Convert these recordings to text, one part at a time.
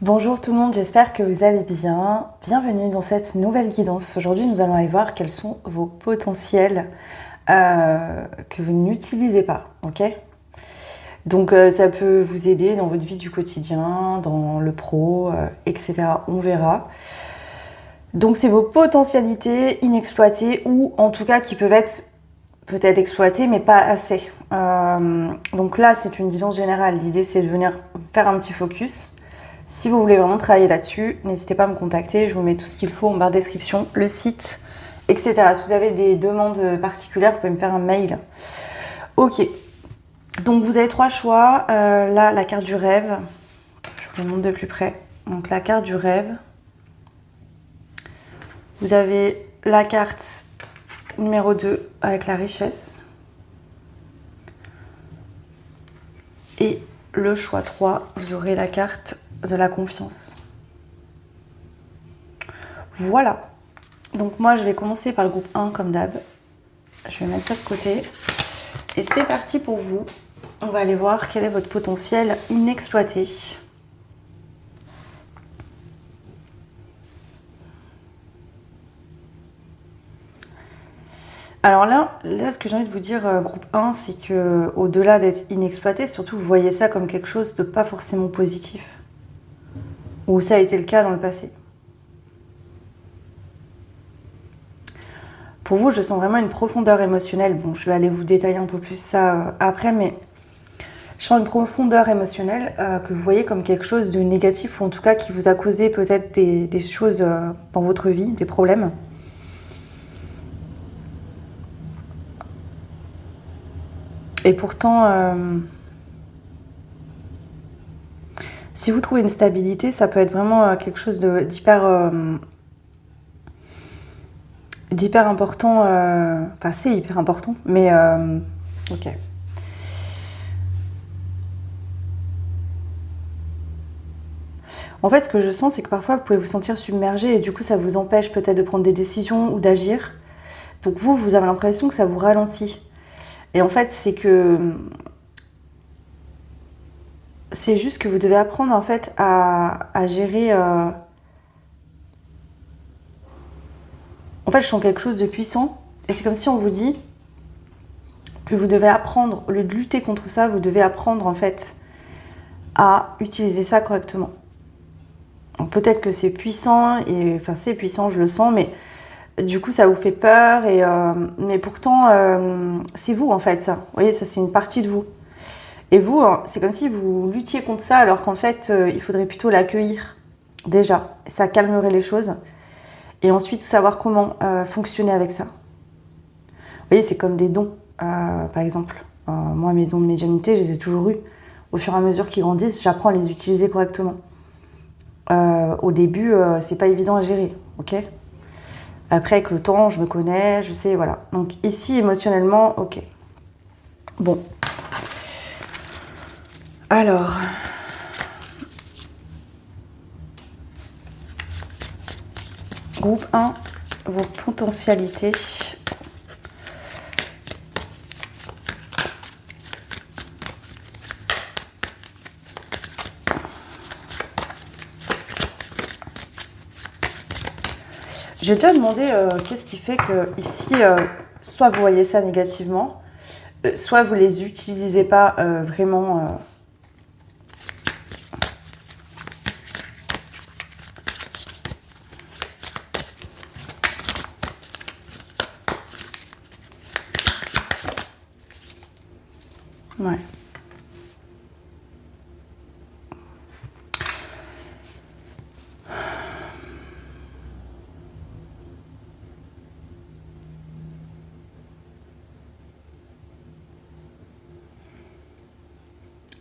Bonjour tout le monde, j'espère que vous allez bien. Bienvenue dans cette nouvelle guidance. Aujourd'hui, nous allons aller voir quels sont vos potentiels que vous n'utilisez pas, ok? Donc ça peut vous aider dans votre vie du quotidien, dans le pro, etc. On verra. Donc c'est vos potentialités inexploitées ou en tout cas qui peuvent être peut-être exploitées mais pas assez. Donc là, c'est une guidance générale. L'idée, c'est de venir faire un petit focus. Si vous voulez vraiment travailler là-dessus, n'hésitez pas à me contacter. Je vous mets tout ce qu'il faut en barre de description, le site, etc. Si vous avez des demandes particulières, vous pouvez me faire un mail. Ok. Donc vous avez trois choix. Là, la carte du rêve. Je vous le montre de plus près. Donc la carte du rêve. Vous avez la carte numéro 2 avec la richesse. Et le choix 3, vous aurez la carte de la confiance. Voilà. Donc moi, je vais commencer par le groupe 1 comme d'hab. Je vais mettre ça de côté. Et c'est parti pour vous. On va aller voir quel est votre potentiel inexploité. Alors là, ce que j'ai envie de vous dire, groupe 1, c'est que au-delà d'être inexploité, surtout vous voyez ça comme quelque chose de pas forcément positif. Ou ça a été le cas dans le passé. Pour vous, je sens vraiment une profondeur émotionnelle. Bon, je vais aller vous détailler un peu plus ça après, mais je sens une profondeur émotionnelle que vous voyez comme quelque chose de négatif, ou en tout cas qui vous a causé peut-être des choses dans votre vie, des problèmes. Et pourtant, si vous trouvez une stabilité, ça peut être vraiment quelque chose d'hyper important. Enfin, c'est hyper important, mais ok. En fait, ce que je sens, c'est que parfois, vous pouvez vous sentir submergé et du coup, ça vous empêche peut-être de prendre des décisions ou d'agir. Donc vous avez l'impression que ça vous ralentit. Et en fait, c'est juste que vous devez apprendre en fait à gérer. En fait, je sens quelque chose de puissant. Et c'est comme si on vous dit que vous devez apprendre, au lieu de lutter contre ça, vous devez apprendre en fait à utiliser ça correctement. Peut-être que c'est puissant, et enfin c'est puissant, je le sens, mais du coup ça vous fait peur, mais pourtant c'est vous en fait ça. Vous voyez, ça c'est une partie de vous. Et vous, c'est comme si vous luttiez contre ça, alors qu'en fait il faudrait plutôt l'accueillir déjà. Ça calmerait les choses. Et ensuite savoir comment fonctionner avec ça. Vous voyez, c'est comme des dons, par exemple. Moi, mes dons de médiumnité, je les ai toujours eus. Au fur et à mesure qu'ils grandissent, j'apprends à les utiliser correctement. Au début, c'est pas évident à gérer, ok ? Après, avec le temps, je me connais, je sais, voilà. Donc ici, émotionnellement, ok. Bon. Alors. Groupe 1, vos potentialités. J'ai déjà demandé qu'est-ce qui fait que ici, soit vous voyez ça négativement, soit vous les utilisez pas vraiment. Ouais.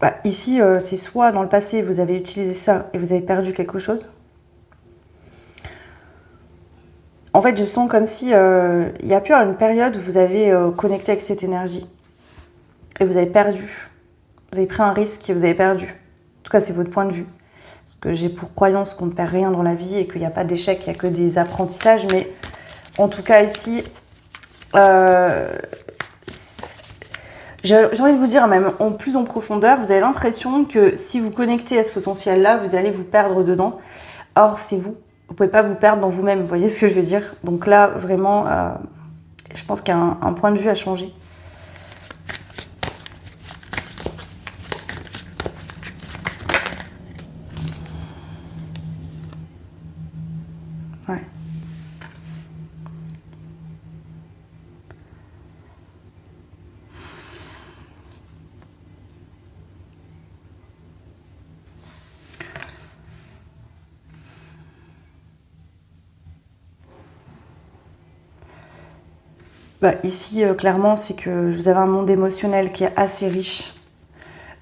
Bah, ici, c'est soit dans le passé, vous avez utilisé ça et vous avez perdu quelque chose. En fait, je sens comme si il y a pu avoir une période où vous avez connecté avec cette énergie et vous avez perdu. Vous avez pris un risque et vous avez perdu. En tout cas, c'est votre point de vue. Parce que j'ai pour croyance qu'on ne perd rien dans la vie et qu'il n'y a pas d'échec, il n'y a que des apprentissages. Mais en tout cas, ici, J'ai envie de vous dire, même en plus en profondeur, vous avez l'impression que si vous connectez à ce potentiel-là, vous allez vous perdre dedans. Or, c'est vous. Vous pouvez pas vous perdre dans vous-même, vous voyez ce que je veux dire? Donc là, vraiment, je pense qu'il y a un point de vue à changer. Ouais. Bah, ici, clairement, c'est que vous avez un monde émotionnel qui est assez riche.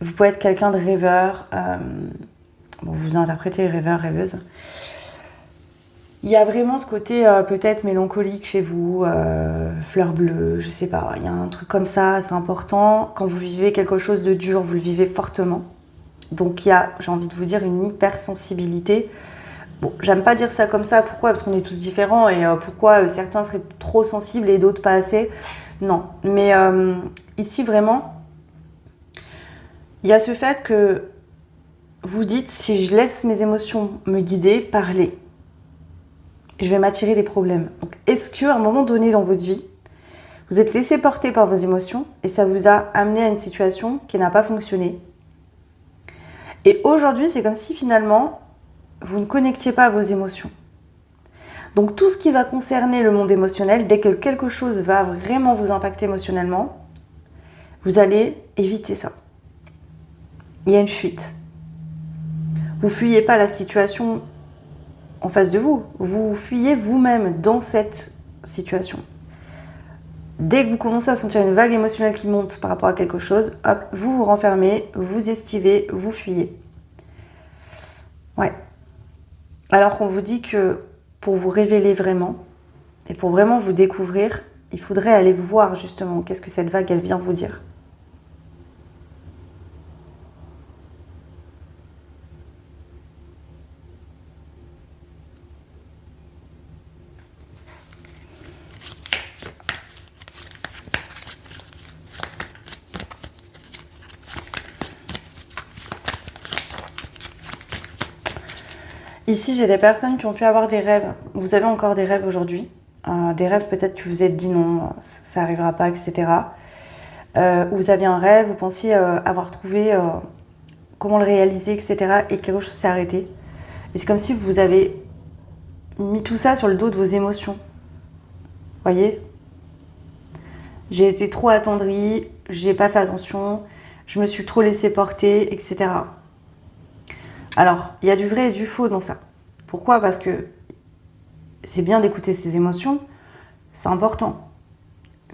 Vous pouvez être quelqu'un de rêveur. Bon, vous interprétez rêveur, rêveuse. Il y a vraiment ce côté peut-être mélancolique chez vous, fleur bleue, je sais pas. Il y a un truc comme ça, c'est important. Quand vous vivez quelque chose de dur, vous le vivez fortement. Donc il y a, j'ai envie de vous dire, une hypersensibilité. Bon, j'aime pas dire ça comme ça, pourquoi? Parce qu'on est tous différents et pourquoi certains seraient trop sensibles et d'autres pas assez. Non, mais ici vraiment, il y a ce fait que vous dites, si je laisse mes émotions me guider, parler, je vais m'attirer des problèmes. Donc est-ce qu'à un moment donné dans votre vie, vous êtes laissé porter par vos émotions et ça vous a amené à une situation qui n'a pas fonctionné? Et aujourd'hui, c'est comme si finalement, vous ne connectiez pas à vos émotions. Donc tout ce qui va concerner le monde émotionnel, dès que quelque chose va vraiment vous impacter émotionnellement, vous allez éviter ça. Il y a une fuite. Vous fuyez pas la situation en face de vous, vous fuyez vous-même dans cette situation. Dès que vous commencez à sentir une vague émotionnelle qui monte par rapport à quelque chose, hop, vous vous renfermez, vous esquivez, vous fuyez. Ouais. Alors qu'on vous dit que pour vous révéler vraiment, et pour vraiment vous découvrir, il faudrait aller voir justement qu'est-ce que cette vague, elle vient vous dire. Ici, j'ai des personnes qui ont pu avoir des rêves. Vous avez encore des rêves aujourd'hui. Des rêves peut-être que vous vous êtes dit non, ça n'arrivera pas, etc. Vous aviez un rêve, vous pensiez avoir trouvé comment le réaliser, etc. Et quelque chose s'est arrêté. Et c'est comme si vous avez mis tout ça sur le dos de vos émotions. Voyez? J'ai été trop attendrie, j'ai pas fait attention, je me suis trop laissée porter, etc. Alors, il y a du vrai et du faux dans ça. Pourquoi? Parce que c'est bien d'écouter ses émotions, c'est important.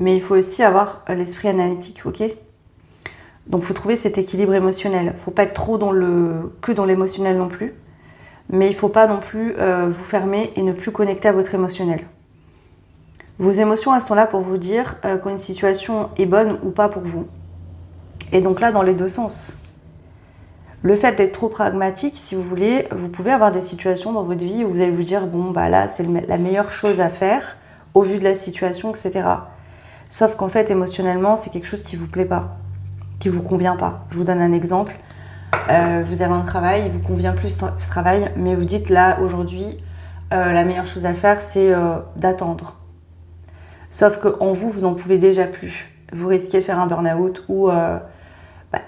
Mais il faut aussi avoir l'esprit analytique, ok? Donc, il faut trouver cet équilibre émotionnel. Il ne faut pas être trop que dans l'émotionnel non plus. Mais il ne faut pas non plus vous fermer et ne plus connecter à votre émotionnel. Vos émotions, elles sont là pour vous dire quand une situation est bonne ou pas pour vous. Et donc là, dans les deux sens. Le fait d'être trop pragmatique, si vous voulez, vous pouvez avoir des situations dans votre vie où vous allez vous dire bon, bah là, c'est la meilleure chose à faire au vu de la situation, etc. Sauf qu'en fait, émotionnellement, c'est quelque chose qui ne vous plaît pas, qui ne vous convient pas. Je vous donne un exemple. Vous avez un travail, il vous convient plus ce travail, mais vous dites là, aujourd'hui, la meilleure chose à faire, c'est d'attendre. Sauf qu'en vous, vous n'en pouvez déjà plus. Vous risquez de faire un burn-out ou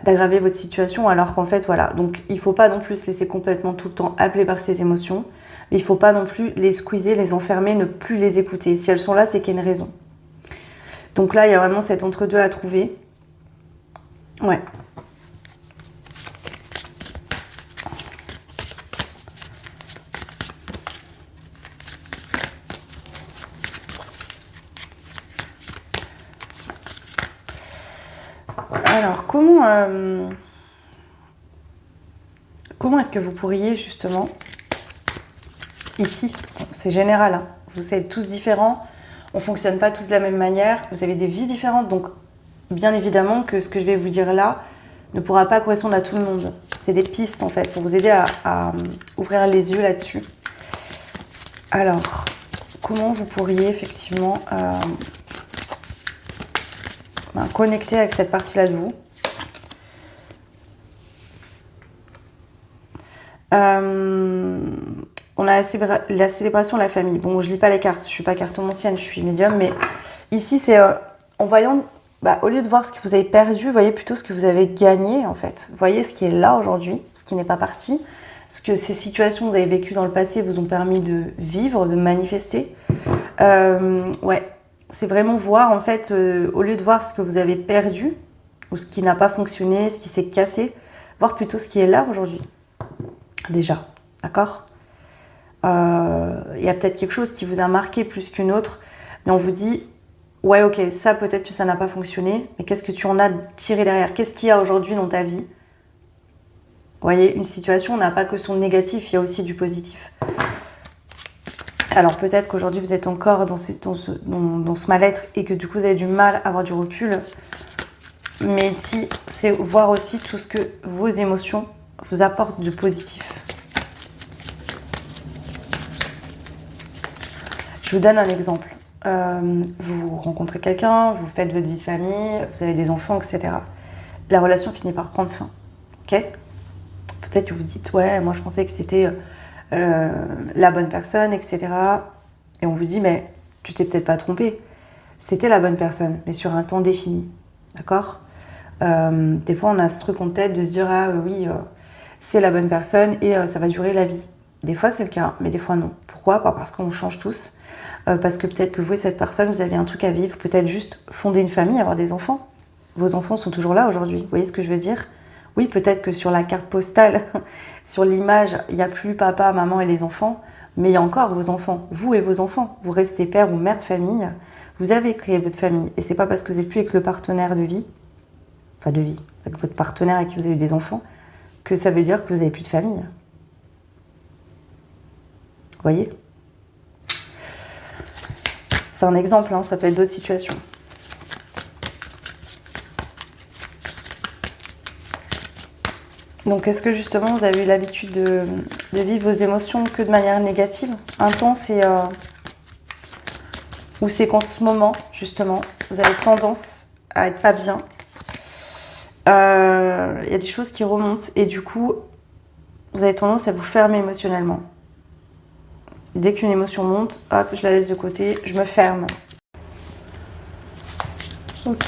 d'aggraver votre situation, alors qu'en fait, voilà. Donc, il ne faut pas non plus se laisser complètement tout le temps appeler par ses émotions, mais il ne faut pas non plus les squeezer, les enfermer, ne plus les écouter. Si elles sont là, c'est qu'il y a une raison. Donc là, il y a vraiment cet entre-deux à trouver. Ouais. Alors, comment est-ce que vous pourriez justement, ici, c'est général, hein, vous êtes tous différents, on ne fonctionne pas tous de la même manière, vous avez des vies différentes, donc bien évidemment que ce que je vais vous dire là ne pourra pas correspondre à tout le monde. C'est des pistes en fait pour vous aider à ouvrir les yeux là-dessus. Alors, comment vous pourriez effectivement Ben, connecter avec cette partie-là de vous. On a la célébration de la famille. Bon, je lis pas les cartes, je suis pas cartomancienne, je suis médium, mais ici, c'est en voyant, au lieu de voir ce que vous avez perdu, voyez plutôt ce que vous avez gagné, en fait. Voyez ce qui est là aujourd'hui, ce qui n'est pas parti, ce que ces situations que vous avez vécues dans le passé vous ont permis de vivre, de manifester. Ouais, c'est vraiment voir, en fait, au lieu de voir ce que vous avez perdu, ou ce qui n'a pas fonctionné, ce qui s'est cassé, voir plutôt ce qui est là aujourd'hui. Déjà, d'accord ? Il y a peut-être quelque chose qui vous a marqué plus qu'une autre, mais on vous dit, ouais, ok, ça peut-être que ça n'a pas fonctionné, mais qu'est-ce que tu en as tiré derrière ? Qu'est-ce qu'il y a aujourd'hui dans ta vie ? Vous voyez, une situation n'a pas que son négatif, il y a aussi du positif. Alors peut-être qu'aujourd'hui vous êtes encore dans ce mal-être et que du coup vous avez du mal à avoir du recul, mais ici, c'est voir aussi tout ce que vos émotions vous apportent de positif. Je vous donne un exemple. Vous rencontrez quelqu'un, vous faites votre vie de famille, vous avez des enfants, etc. La relation finit par prendre fin. Ok ? Peut-être que vous dites, ouais, moi je pensais que c'était la bonne personne, etc. Et on vous dit, mais tu t'es peut-être pas trompé. C'était la bonne personne, mais sur un temps défini. D'accord ? Des fois, on a ce truc en tête de se dire, ah oui, c'est la bonne personne et ça va durer la vie. Des fois, c'est le cas, mais des fois, non. Pourquoi ? Pas parce qu'on change tous. Parce que peut-être que vous et cette personne, vous avez un truc à vivre. Peut-être juste fonder une famille, avoir des enfants. Vos enfants sont toujours là aujourd'hui. Vous voyez ce que je veux dire ? Oui, peut-être que sur la carte postale, sur l'image, il n'y a plus papa, maman et les enfants, mais il y a encore vos enfants, vous et vos enfants. Vous restez père ou mère de famille, vous avez créé votre famille. Et c'est pas parce que vous n'êtes plus avec le partenaire de vie, avec votre partenaire avec qui vous avez eu des enfants, que ça veut dire que vous n'avez plus de famille. Vous voyez ? C'est un exemple, hein, ça peut être d'autres situations. Donc, est-ce que justement vous avez eu l'habitude de vivre vos émotions que de manière négative, intense ou c'est qu'en ce moment, justement, vous avez tendance à être pas bien. Il y a des choses qui remontent et du coup, vous avez tendance à vous fermer émotionnellement. Dès qu'une émotion monte, hop, je la laisse de côté, je me ferme. Ok.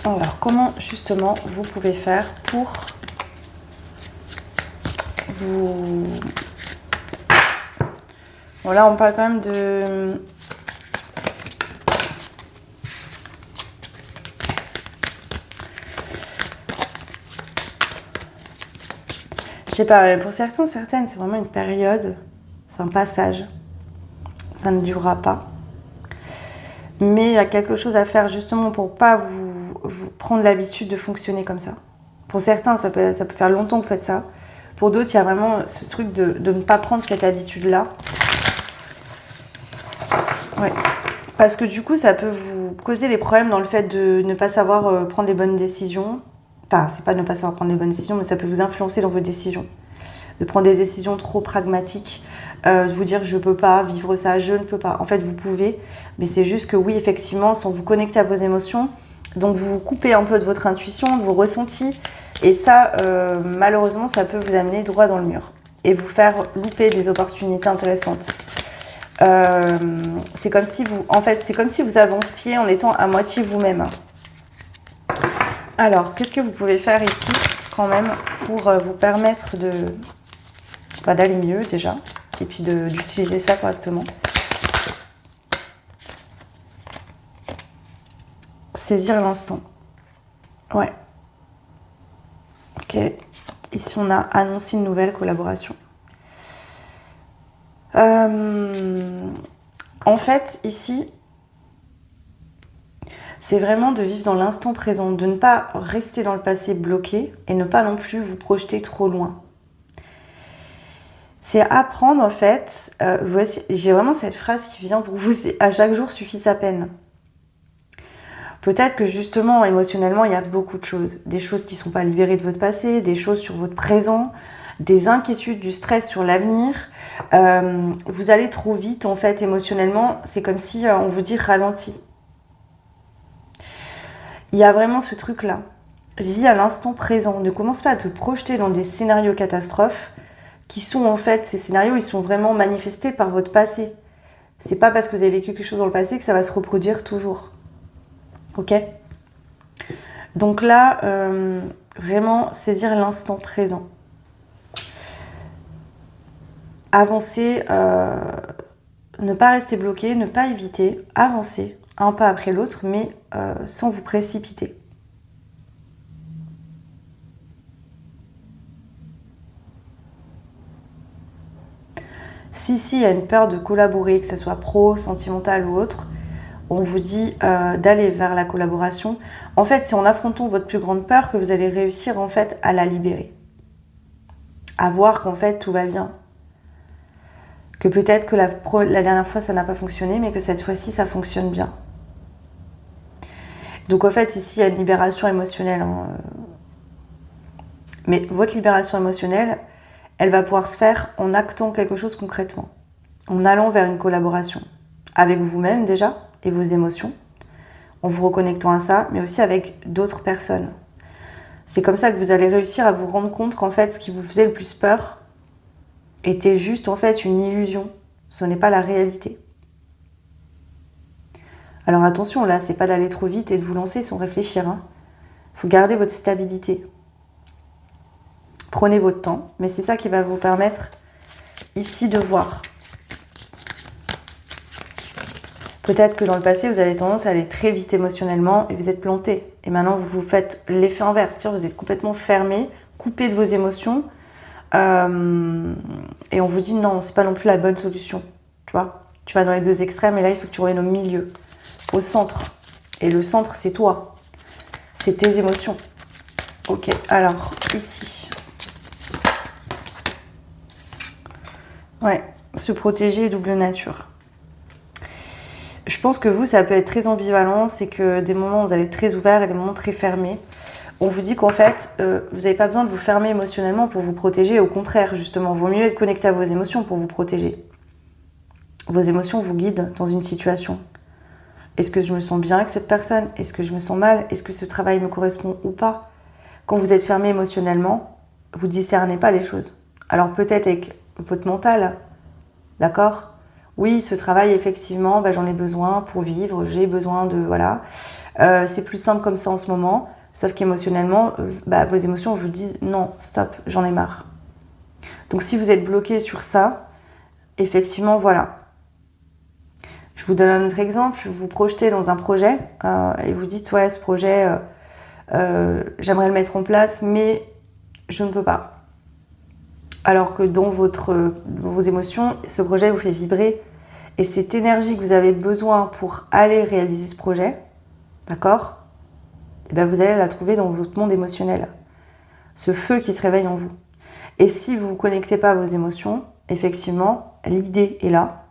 Alors, comment justement vous pouvez faire pour vous... Bon, là, on parle quand même de... Je sais pas, pour certains, certaines, c'est vraiment une période, c'est un passage. Ça ne durera pas. Mais il y a quelque chose à faire justement pour pas vous prendre l'habitude de fonctionner comme ça. Pour certains, ça peut faire longtemps que vous faites ça. Pour d'autres, il y a vraiment ce truc de ne pas prendre cette habitude-là. Ouais. Parce que du coup, ça peut vous causer des problèmes dans le fait de ne pas savoir prendre les bonnes décisions. Enfin, c'est pas de ne pas savoir prendre les bonnes décisions, mais ça peut vous influencer dans vos décisions. De prendre des décisions trop pragmatiques. De vous dire je peux pas vivre ça, je ne peux pas. En fait, vous pouvez, mais c'est juste que oui, effectivement, sans vous connecter à vos émotions, donc vous vous coupez un peu de votre intuition, de vos ressentis, et ça, malheureusement, ça peut vous amener droit dans le mur et vous faire louper des opportunités intéressantes. C'est comme si vous avanciez en étant à moitié vous-même. Alors, qu'est-ce que vous pouvez faire ici, quand même, pour vous permettre d'aller mieux déjà, et puis d'utiliser ça correctement. Saisir l'instant. Ouais. Ok. Ici, on a annoncé une nouvelle collaboration. En fait, ici, c'est vraiment de vivre dans l'instant présent, de ne pas rester dans le passé bloqué et ne pas non plus vous projeter trop loin. C'est apprendre, en fait, voici, j'ai vraiment cette phrase qui vient pour vous, c'est « à chaque jour suffit sa peine ». Peut-être que justement, émotionnellement, il y a beaucoup de choses. Des choses qui ne sont pas libérées de votre passé, des choses sur votre présent, des inquiétudes, du stress sur l'avenir. Vous allez trop vite, en fait, émotionnellement. C'est comme si on vous dit « ralentis ». Il y a vraiment ce truc-là. Vis à l'instant présent. Ne commence pas à te projeter dans des scénarios catastrophes qui sont en fait, ces scénarios, ils sont vraiment manifestés par votre passé. C'est pas parce que vous avez vécu quelque chose dans le passé que ça va se reproduire toujours. Ok ? Donc là, vraiment saisir l'instant présent. Avancer, ne pas rester bloqué, ne pas éviter, avancer un pas après l'autre, mais sans vous précipiter. Si il y a une peur de collaborer, que ce soit pro, sentimental ou autre, on vous dit d'aller vers la collaboration. En fait, c'est en affrontant votre plus grande peur que vous allez réussir en fait à la libérer. À voir qu'en fait tout va bien. Que peut-être que la dernière fois ça n'a pas fonctionné, mais que cette fois-ci ça fonctionne bien. Donc en fait ici il y a une libération émotionnelle. Mais votre libération émotionnelle, elle va pouvoir se faire en actant quelque chose concrètement. En allant vers une collaboration. Avec vous-même déjà et vos émotions. En vous reconnectant à ça, mais aussi avec d'autres personnes. C'est comme ça que vous allez réussir à vous rendre compte qu'en fait, ce qui vous faisait le plus peur était juste en fait une illusion. Ce n'est pas la réalité. Alors attention, là, c'est pas d'aller trop vite et de vous lancer sans réfléchir. Faut garder votre stabilité. Prenez votre temps, mais c'est ça qui va vous permettre ici de voir. Peut-être que dans le passé, vous avez tendance à aller très vite émotionnellement et vous êtes planté. Et maintenant, vous faites l'effet inverse, c'est-à-dire vous êtes complètement fermé, coupé de vos émotions. Et on vous dit non, c'est pas non plus la bonne solution. Tu vois, tu vas dans les deux extrêmes et là, il faut que tu reviennes au milieu, au centre. Et le centre, c'est toi. C'est tes émotions. Ok, alors, ici. Ouais, se protéger double nature. Je pense que vous, ça peut être très ambivalent, c'est que des moments où vous allez être très ouverts et des moments très fermés. On vous dit qu'en fait, vous n'avez pas besoin de vous fermer émotionnellement pour vous protéger. Au contraire, justement, il vaut mieux être connecté à vos émotions pour vous protéger. Vos émotions vous guident dans une situation. Est-ce que je me sens bien avec cette personne ? Est-ce que je me sens mal ? Est-ce que ce travail me correspond ou pas ? Quand vous êtes fermé émotionnellement, vous ne discernez pas les choses. Alors peut-être avec votre mental, d'accord ? Oui, ce travail, effectivement, j'en ai besoin pour vivre, j'ai besoin de... Voilà. C'est plus simple comme ça en ce moment, sauf qu'émotionnellement, vos émotions vous disent non, stop, j'en ai marre. Donc si vous êtes bloqué sur ça, effectivement, voilà. Je vous donne un autre exemple, vous vous projetez dans un projet et vous dites, ouais, ce projet, j'aimerais le mettre en place, mais je ne peux pas. Alors que dans vos émotions, ce projet vous fait vibrer. Et cette énergie que vous avez besoin pour aller réaliser ce projet, d'accord ? Et vous allez la trouver dans votre monde émotionnel. Ce feu qui se réveille en vous. Et si vous ne vous connectez pas à vos émotions, effectivement, l'idée est là,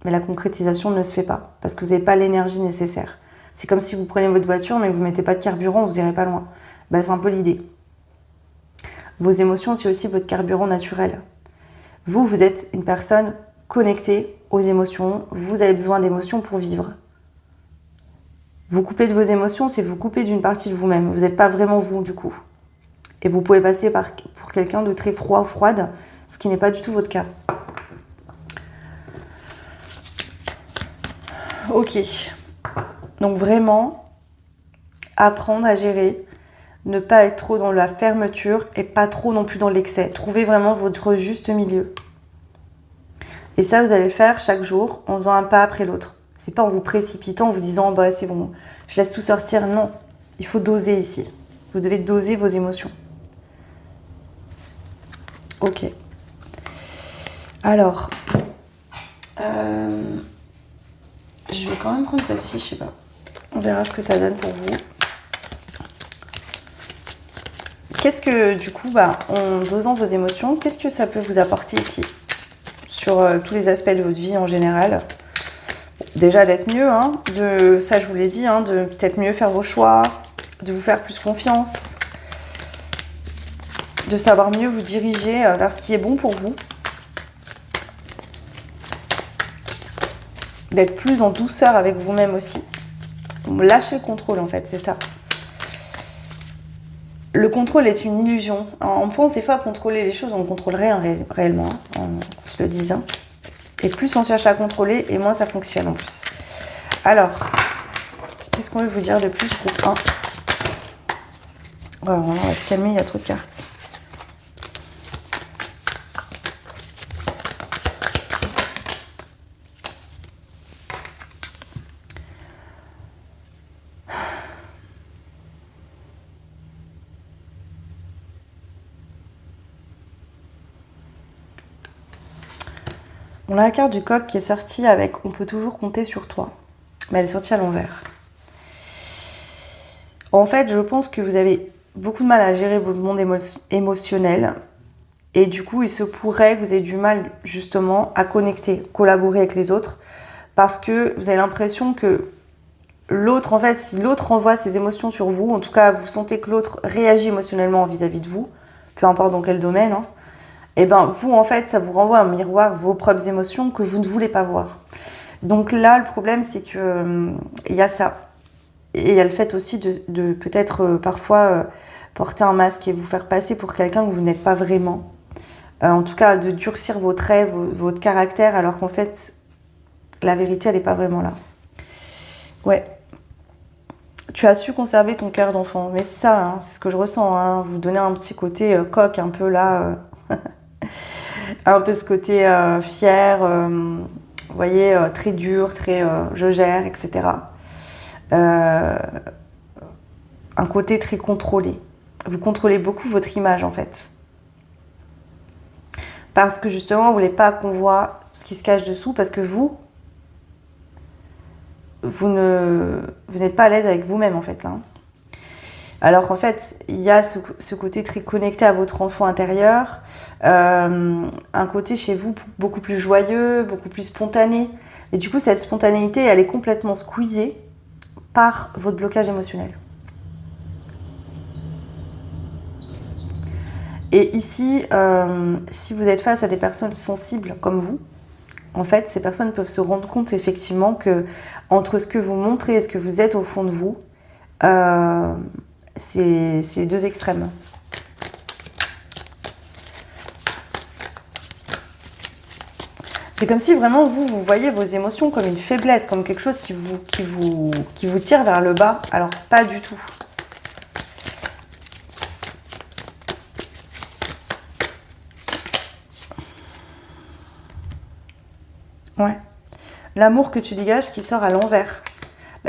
mais la concrétisation ne se fait pas, parce que vous n'avez pas l'énergie nécessaire. C'est comme si vous prenez votre voiture, mais que vous ne mettez pas de carburant, vous n'irez pas loin. C'est un peu l'idée. Vos émotions, c'est aussi votre carburant naturel. Vous êtes une personne connectée aux émotions. Vous avez besoin d'émotions pour vivre. Vous couper de vos émotions, c'est vous couper d'une partie de vous-même. Vous n'êtes pas vraiment vous, du coup. Et vous pouvez passer pour quelqu'un de très froid ou froide, ce qui n'est pas du tout votre cas. Ok. Donc vraiment, apprendre à gérer, ne pas être trop dans la fermeture et pas trop non plus dans l'excès. Trouvez vraiment votre juste milieu. Et ça, vous allez le faire chaque jour en faisant un pas après l'autre. C'est pas en vous précipitant, en vous disant c'est bon, je laisse tout sortir. Non, il faut doser ici. Vous devez doser vos émotions. Ok. Alors, je vais quand même prendre celle-ci, je sais pas. On verra ce que ça donne pour vous. Qu'est-ce que, du coup, en dosant vos émotions, qu'est-ce que ça peut vous apporter ici ? Sur tous les aspects de votre vie en général. Déjà d'être mieux, ça je vous l'ai dit, de peut-être mieux faire vos choix, de vous faire plus confiance, de savoir mieux vous diriger vers ce qui est bon pour vous, d'être plus en douceur avec vous-même aussi. Lâchez le contrôle en fait, c'est ça. Le contrôle est une illusion. On pense des fois à contrôler les choses, on ne contrôle rien réellement, qu'on se le dise. Hein. Et plus on cherche à contrôler, et moins ça fonctionne en plus. Alors, qu'est-ce qu'on veut vous dire de plus, groupe 1 ? On va se calmer, il y a trop de cartes. On a la carte du coq qui est sortie avec « On peut toujours compter sur toi ». Mais elle est sortie à l'envers. En fait, je pense que vous avez beaucoup de mal à gérer votre monde émotionnel. Et du coup, il se pourrait que vous ayez du mal justement à connecter, collaborer avec les autres. Parce que vous avez l'impression que l'autre, en fait, si l'autre envoie ses émotions sur vous, en tout cas, vous sentez que l'autre réagit émotionnellement vis-à-vis de vous, peu importe dans quel domaine, hein, et ben vous, en fait, ça vous renvoie un miroir, vos propres émotions que vous ne voulez pas voir. Donc là, le problème, c'est que il y a ça. Et il y a le fait aussi de peut-être parfois porter un masque et vous faire passer pour quelqu'un que vous n'êtes pas vraiment. En tout cas, de durcir vos traits, votre caractère, alors qu'en fait, la vérité, elle n'est pas vraiment là. Ouais. Tu as su conserver ton cœur d'enfant. Mais c'est ça, hein, c'est ce que je ressens. Hein. Vous donnez un petit côté coq, un peu là. Un peu ce côté fier, vous voyez, très dur, très je gère, etc. Un côté très contrôlé. Vous contrôlez beaucoup votre image, en fait. Parce que justement, vous ne voulez pas qu'on voit ce qui se cache dessous, parce que vous n'êtes pas à l'aise avec vous-même, en fait, là. Alors qu'en fait, il y a ce côté très connecté à votre enfant intérieur, un côté chez vous beaucoup plus joyeux, beaucoup plus spontané. Et du coup, cette spontanéité, elle est complètement squeezée par votre blocage émotionnel. Et ici, si vous êtes face à des personnes sensibles comme vous, en fait, ces personnes peuvent se rendre compte effectivement que entre ce que vous montrez et ce que vous êtes au fond de vous, c'est les deux extrêmes. C'est comme si vraiment vous voyez vos émotions comme une faiblesse, comme quelque chose qui vous tire vers le bas, alors pas du tout. Ouais. L'amour que tu dégages qui sort à l'envers.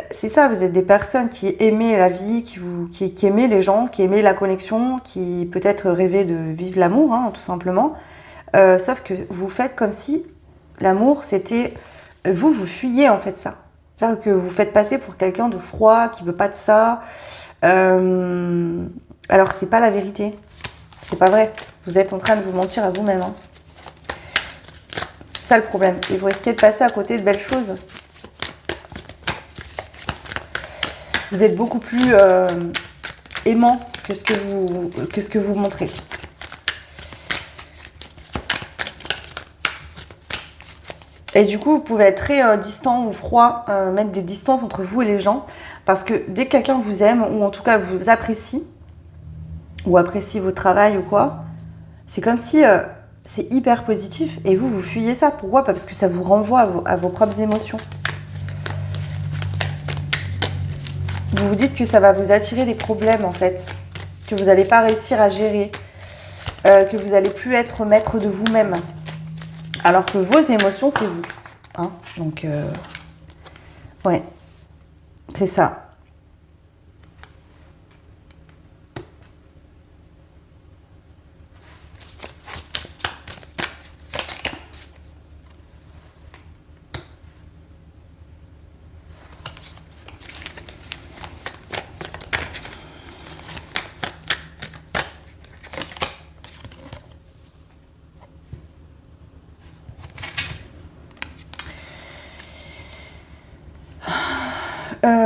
C'est ça, vous êtes des personnes qui aimaient la vie, qui aimaient les gens, qui aimaient la connexion, qui peut-être rêvaient de vivre l'amour, hein, tout simplement. Sauf que vous faites comme si l'amour, c'était... Vous fuyez en fait ça. C'est-à-dire que vous faites passer pour quelqu'un de froid, qui veut pas de ça. Alors c'est pas la vérité. C'est pas vrai. Vous êtes en train de vous mentir à vous-même. Hein. C'est ça le problème. Et vous risquez de passer à côté de belles choses. Vous êtes beaucoup plus aimant que ce que vous montrez. Et du coup, vous pouvez être très distant ou froid, mettre des distances entre vous et les gens. Parce que dès que quelqu'un vous aime, ou en tout cas vous apprécie, ou apprécie votre travail ou quoi, c'est comme si c'est hyper positif et vous fuyez ça. Pourquoi ? Parce que ça vous renvoie à vos propres émotions. Vous vous dites que ça va vous attirer des problèmes en fait, que vous n'allez pas réussir à gérer, que vous n'allez plus être maître de vous-même. Alors que vos émotions, c'est vous. Hein, donc, ouais, c'est ça.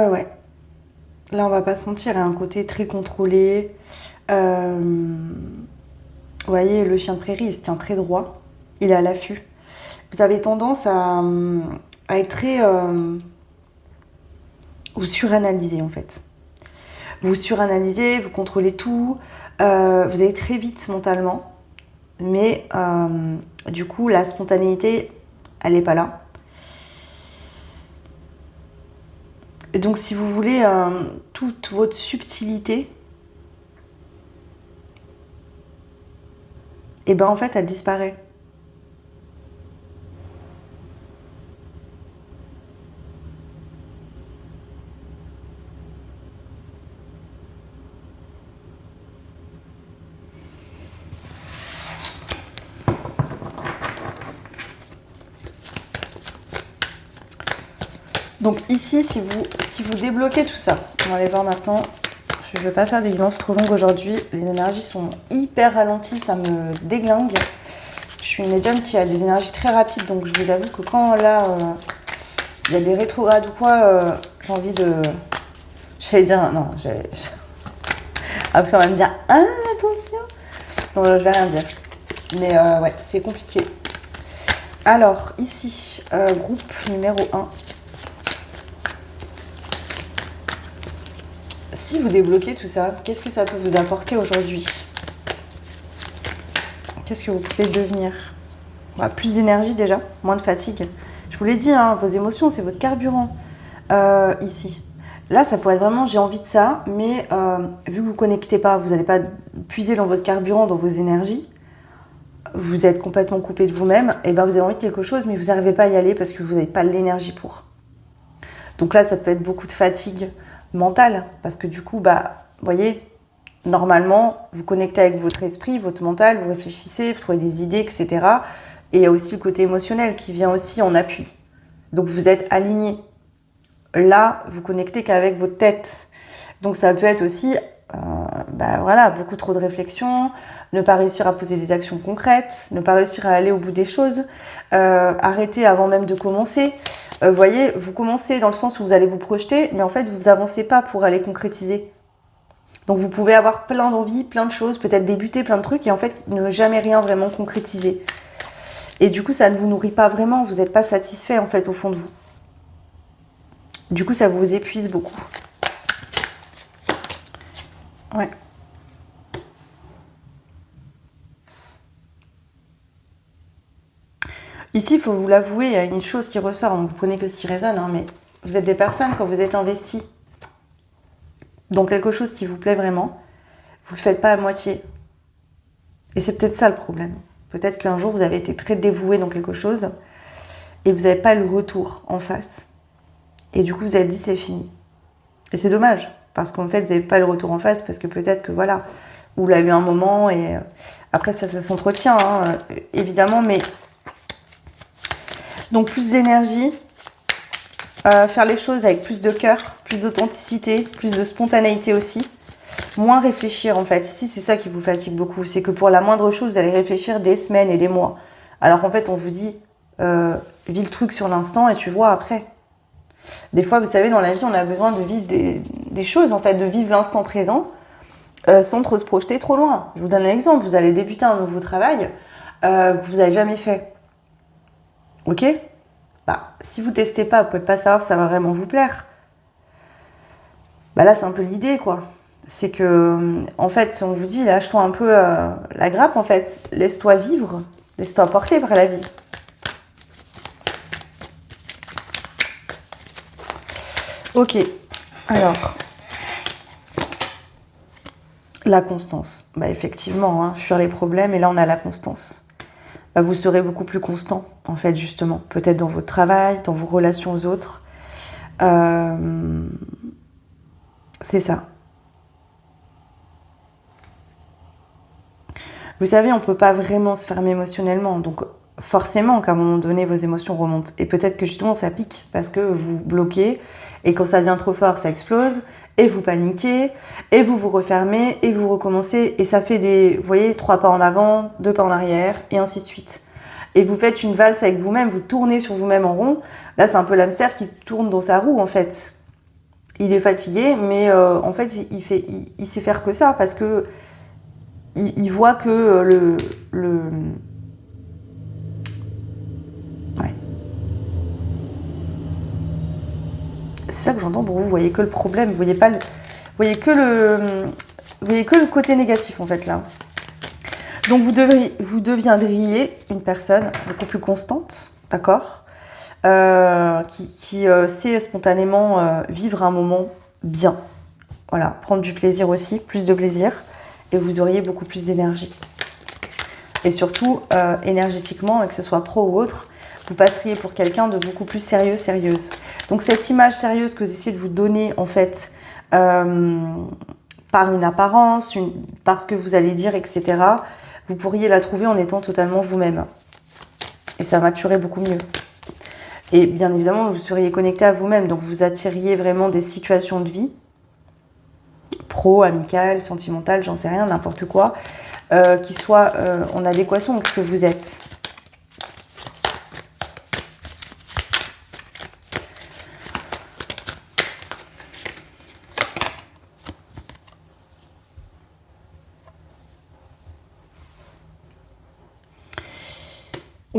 Ouais. Là, on va pas se mentir, il y a un côté très contrôlé. Vous voyez, le chien de prairie, il se tient très droit. Il est à l'affût. Vous avez tendance à être très... vous suranalyser, en fait. vous suranalysez, vous contrôlez tout, vous allez très vite mentalement, mais du coup la spontanéité, elle n'est pas là. Et donc si vous voulez toute votre subtilité, et ben en fait elle disparaît. Donc ici, si vous débloquez tout ça, on va aller voir maintenant. Je ne vais pas faire des guidances trop longues aujourd'hui. Les énergies sont hyper ralenties, ça me déglingue. Je suis une médium qui a des énergies très rapides, donc je vous avoue que quand là, il y a des rétrogrades ou quoi, j'ai envie de... J'allais dire... Non, après on va me dire « Ah, attention !» Non, je vais rien dire. Mais ouais, c'est compliqué. Alors, ici, groupe numéro 1. Si vous débloquez tout ça, qu'est-ce que ça peut vous apporter aujourd'hui? Qu'est-ce que vous pouvez devenir? Plus d'énergie déjà, moins de fatigue. Je vous l'ai dit, hein, vos émotions, c'est votre carburant. Ici. Là, ça pourrait être vraiment j'ai envie de ça, mais vu que vous ne connectez pas, vous n'allez pas puiser dans votre carburant, dans vos énergies, vous êtes complètement coupé de vous-même, et ben vous avez envie de quelque chose, mais vous n'arrivez pas à y aller parce que vous n'avez pas l'énergie pour. Donc là, ça peut être beaucoup de fatigue mentale, parce que du coup, vous voyez, normalement, vous connectez avec votre esprit, votre mental, vous réfléchissez, vous trouvez des idées, etc. Et il y a aussi le côté émotionnel qui vient aussi en appui. Donc vous êtes aligné. Là, vous connectez qu'avec votre tête. Donc ça peut être aussi, beaucoup trop de réflexion, ne pas réussir à poser des actions concrètes, ne pas réussir à aller au bout des choses, arrêter avant même de commencer. Voyez, vous commencez dans le sens où vous allez vous projeter, mais en fait, vous avancez pas pour aller concrétiser. Donc vous pouvez avoir plein d'envies, plein de choses, peut-être débuter plein de trucs, et en fait, ne jamais rien vraiment concrétiser. Et du coup, ça ne vous nourrit pas vraiment, vous n'êtes pas satisfait en fait au fond de vous. Du coup, ça vous épuise beaucoup. Ouais. Ici, il faut vous l'avouer, il y a une chose qui ressort, donc vous prenez que ce qui résonne, hein, mais vous êtes des personnes, quand vous êtes investis dans quelque chose qui vous plaît vraiment, vous ne le faites pas à moitié. Et c'est peut-être ça le problème. Peut-être qu'un jour, vous avez été très dévoué dans quelque chose et vous n'avez pas le retour en face. Et du coup, vous avez dit c'est fini. Et c'est dommage, parce qu'en fait, vous n'avez pas le retour en face, parce que peut-être que voilà, vous l'avez eu un moment, et après ça s'entretient, hein, évidemment, mais... Donc plus d'énergie, faire les choses avec plus de cœur, plus d'authenticité, plus de spontanéité aussi. Moins réfléchir en fait. Ici, c'est ça qui vous fatigue beaucoup. C'est que pour la moindre chose, vous allez réfléchir des semaines et des mois. Alors qu'en fait, on vous dit, vis le truc sur l'instant et tu vois après. Des fois, vous savez, dans la vie, on a besoin de vivre des choses, en fait, de vivre l'instant présent sans trop se projeter trop loin. Je vous donne un exemple. Vous allez débuter un nouveau travail que vous n'avez jamais fait. Ok ? Si vous ne testez pas, vous ne pouvez pas savoir si ça va vraiment vous plaire. Là, c'est un peu l'idée, quoi. C'est que, en fait, on vous dit, lâche-toi un peu la grappe, en fait. Laisse-toi vivre, laisse-toi porter par la vie. Ok, alors, la constance. Effectivement, hein, fuir les problèmes, et là, on a la constance. Vous serez beaucoup plus constant, en fait, justement. Peut-être dans votre travail, dans vos relations aux autres. C'est ça. Vous savez, on ne peut pas vraiment se fermer émotionnellement. Donc, forcément qu'à un moment donné, vos émotions remontent. Et peut-être que justement, ça pique parce que vous bloquez. Et quand ça devient trop fort, ça explose. Et vous paniquez. Et vous vous refermez. Et vous recommencez. Et ça fait vous voyez, 3 pas en avant, 2 pas en arrière. Et ainsi de suite. Et vous faites une valse avec vous-même. Vous tournez sur vous-même en rond. Là, c'est un peu l'hamster qui tourne dans sa roue, en fait. Il est fatigué, mais en fait, il sait faire que ça parce que il voit que Ouais. C'est ça que j'entends pour vous. Vous voyez que le problème. Vous vous voyez que le côté négatif en fait là. Donc vous deviendriez une personne beaucoup plus constante, d'accord, qui sait spontanément vivre un moment bien. Voilà, prendre du plaisir aussi, plus de plaisir, et vous auriez beaucoup plus d'énergie. Et surtout, énergétiquement, que ce soit pro ou autre, vous passeriez pour quelqu'un de beaucoup plus sérieux, sérieuse. Donc cette image sérieuse que vous essayez de vous donner, en fait, par une apparence, par ce que vous allez dire, etc., vous pourriez la trouver en étant totalement vous-même. Et ça maturerait beaucoup mieux. Et bien évidemment, vous seriez connecté à vous-même, donc vous attiriez vraiment des situations de vie, pro, amicales, sentimentales, j'en sais rien, n'importe quoi, qui soient en adéquation avec ce que vous êtes.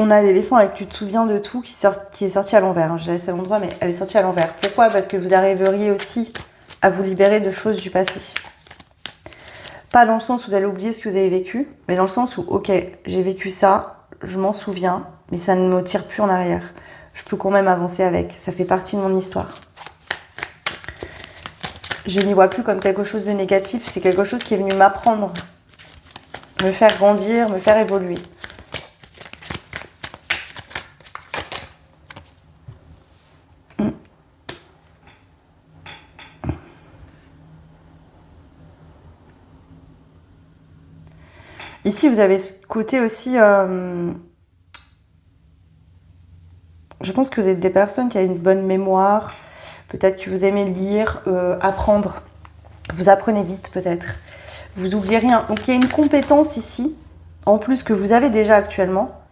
On a l'éléphant avec tu te souviens de tout qui est sorti à l'envers. J'ai laissé à l'endroit, mais elle est sortie à l'envers. Pourquoi? Parce que vous arriveriez aussi à vous libérer de choses du passé. Pas dans le sens où vous allez oublier ce que vous avez vécu, mais dans le sens où, ok, j'ai vécu ça, je m'en souviens, mais ça ne me tire plus en arrière. Je peux quand même avancer avec. Ça fait partie de mon histoire. Je n'y vois plus comme quelque chose de négatif. C'est quelque chose qui est venu m'apprendre, me faire grandir, me faire évoluer. Ici, vous avez ce côté aussi... je pense que vous êtes des personnes qui ont une bonne mémoire. Peut-être que vous aimez lire, apprendre. Vous apprenez vite, peut-être. Vous oubliez rien. Donc, il y a une compétence ici, en plus que vous avez déjà actuellement,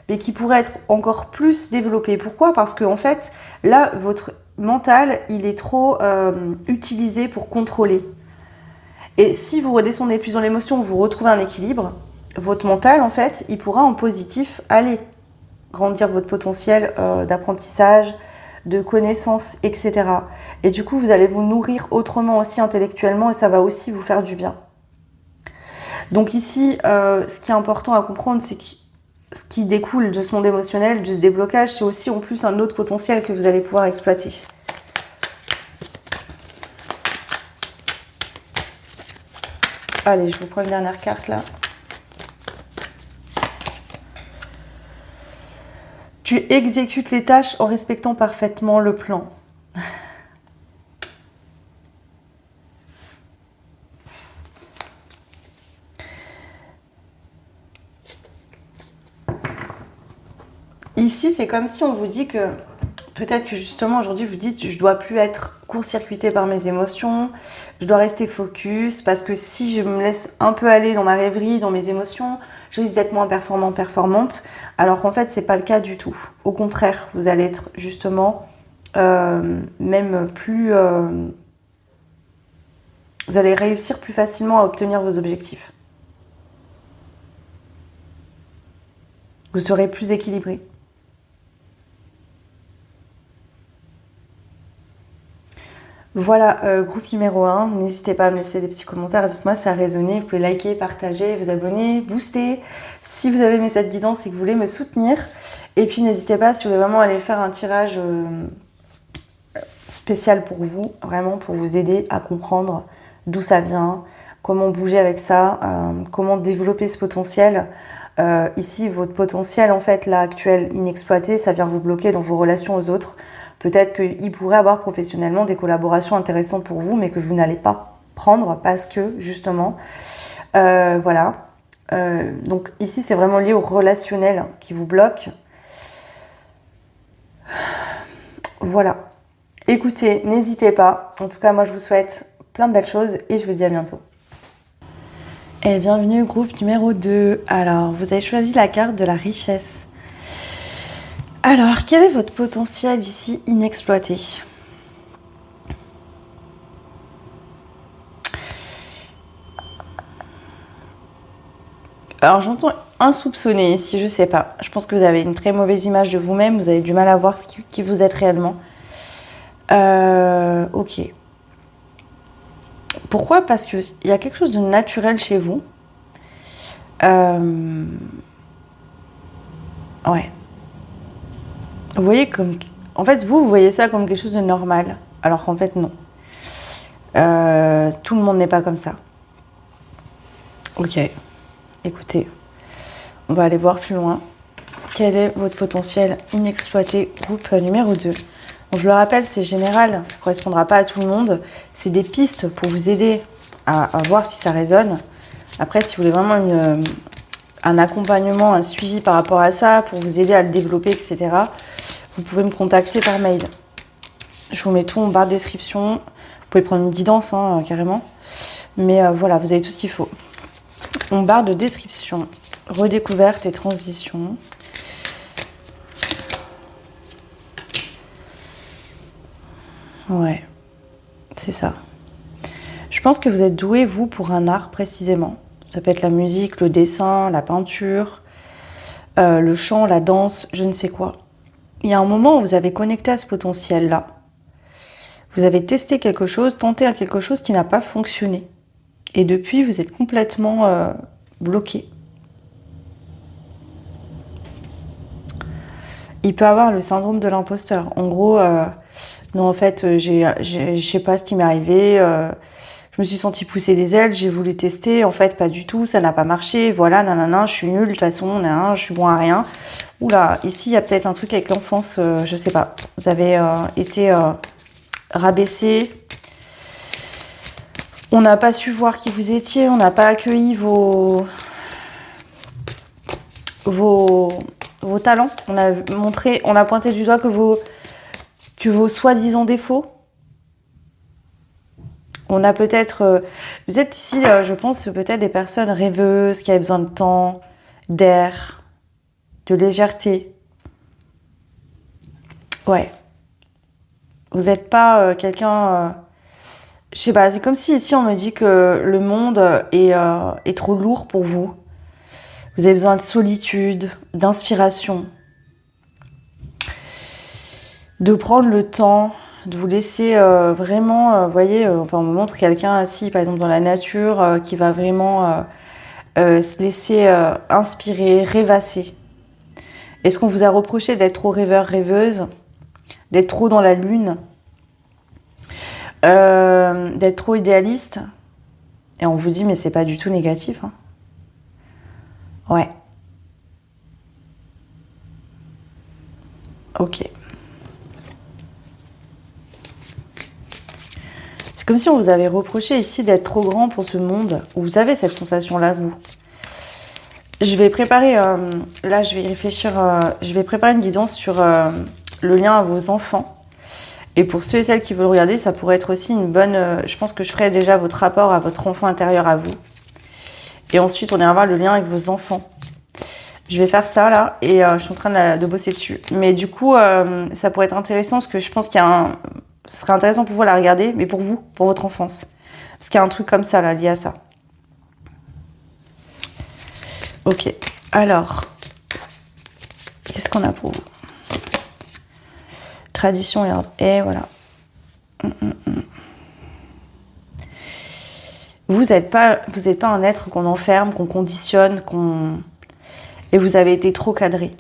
mais qui pourrait être encore plus développée. Pourquoi? Parce que, en fait, là, votre mental, il est trop utilisé pour contrôler. Et si vous redescendez plus dans l'émotion, vous retrouvez un équilibre, votre mental, en fait, il pourra en positif aller grandir votre potentiel d'apprentissage, de connaissances, etc. Et du coup, vous allez vous nourrir autrement aussi intellectuellement et ça va aussi vous faire du bien. Donc ici, ce qui est important à comprendre, c'est que ce qui découle de ce monde émotionnel, de ce déblocage, c'est aussi en plus un autre potentiel que vous allez pouvoir exploiter. Allez, je vous prends une dernière carte là. Tu exécutes les tâches en respectant parfaitement le plan. Ici, c'est comme si on vous dit que peut-être que justement aujourd'hui vous dites je dois plus être court-circuitée par mes émotions, je dois rester focus parce que si je me laisse un peu aller dans ma rêverie, dans mes émotions, je risque d'être moins performante. Alors qu'en fait, c'est pas le cas du tout. Au contraire, vous allez être justement même plus... vous allez réussir plus facilement à obtenir vos objectifs. Vous serez plus équilibré. Voilà, groupe numéro 1. N'hésitez pas à me laisser des petits commentaires. Dites-moi si ça a résonné. Vous pouvez liker, partager, vous abonner, booster. Si vous avez aimé cette guidance et que vous voulez me soutenir. Et puis n'hésitez pas, si vous voulez vraiment aller faire un tirage spécial pour vous, vraiment pour vous aider à comprendre d'où ça vient, comment bouger avec ça, comment développer ce potentiel. Ici, votre potentiel, en fait, là, actuel, inexploité, ça vient vous bloquer dans vos relations aux autres. Peut-être qu'il pourrait avoir professionnellement des collaborations intéressantes pour vous, mais que vous n'allez pas prendre parce que, justement, voilà. Donc ici, c'est vraiment lié au relationnel qui vous bloque. Voilà. Écoutez, n'hésitez pas. En tout cas, moi, je vous souhaite plein de belles choses et je vous dis à bientôt. Et bienvenue, groupe numéro 2. Alors, vous avez choisi la carte de la richesse. Alors, quel est votre potentiel ici inexploité? Alors, j'entends insoupçonné ici, je sais pas. Je pense que vous avez une très mauvaise image de vous-même, vous avez du mal à voir qui vous êtes réellement. Ok. Pourquoi? Parce qu'il y a quelque chose de naturel chez vous. Ouais. Vous voyez comme... En fait, vous voyez ça comme quelque chose de normal. Alors qu'en fait, non. Tout le monde n'est pas comme ça. Ok. Écoutez, on va aller voir plus loin. Quel est votre potentiel inexploité? Groupe numéro 2. Donc, je le rappelle, c'est général. Ça ne correspondra pas à tout le monde. C'est des pistes pour vous aider à voir si ça résonne. Après, si vous voulez vraiment un accompagnement, un suivi par rapport à ça, pour vous aider à le développer, etc., vous pouvez me contacter par mail. Je vous mets tout en barre de description. Vous pouvez prendre une guidance, hein, carrément. Mais voilà, vous avez tout ce qu'il faut. En barre de description, redécouverte et transition. Ouais, c'est ça. Je pense que vous êtes doué, vous, pour un art précisément. Ça peut être la musique, le dessin, la peinture, le chant, la danse, je ne sais quoi. Il y a un moment où vous avez connecté à ce potentiel-là. Vous avez testé quelque chose, tenté à quelque chose qui n'a pas fonctionné. Et depuis, vous êtes complètement bloqué. Il peut avoir le syndrome de l'imposteur. En gros, non, en fait, je sais pas ce qui m'est arrivé. Je me suis sentie pousser des ailes, j'ai voulu tester. En fait, pas du tout, ça n'a pas marché. Voilà, nanana, je suis nulle. De toute façon, je suis bon à rien. Oula, ici, il y a peut-être un truc avec l'enfance, je sais pas. Vous avez été rabaissé. On n'a pas su voir qui vous étiez. On n'a pas accueilli vos talents. On a pointé du doigt que vos soi-disant défauts. On a peut-être... vous êtes ici, je pense, peut-être des personnes rêveuses qui avaient besoin de temps, d'air, de légèreté. Ouais. Vous n'êtes pas quelqu'un... je sais pas, c'est comme si ici on me dit que le monde est trop lourd pour vous. Vous avez besoin de solitude, d'inspiration, de prendre le temps, de vous laisser vraiment, vous voyez, enfin on me montre quelqu'un assis par exemple dans la nature qui va vraiment se laisser inspirer, rêvasser. Est-ce qu'on vous a reproché d'être trop rêveur, rêveuse, d'être trop dans la lune, d'être trop idéaliste? Et on vous dit mais c'est pas du tout négatif, hein. Ouais. Ok. C'est comme si on vous avait reproché ici d'être trop grand pour ce monde. Vous avez cette sensation-là, vous. Je vais préparer, là je vais y réfléchir, je vais préparer une guidance sur le lien à vos enfants. Et pour ceux et celles qui veulent regarder, ça pourrait être aussi une bonne... je pense que je ferai déjà votre rapport à votre enfant intérieur à vous. Et ensuite, on ira voir le lien avec vos enfants. Je vais faire ça là et je suis en train de bosser dessus. Mais du coup, ça pourrait être intéressant parce que je pense qu'il y a ce serait intéressant pour vous à la regarder, mais pour vous, pour votre enfance. Parce qu'il y a un truc comme ça là, lié à ça. Ok, alors, qu'est-ce qu'on a pour vous? Tradition et ordre. Et voilà. Vous n'êtes pas un être qu'on enferme, qu'on conditionne, et vous avez été trop cadré.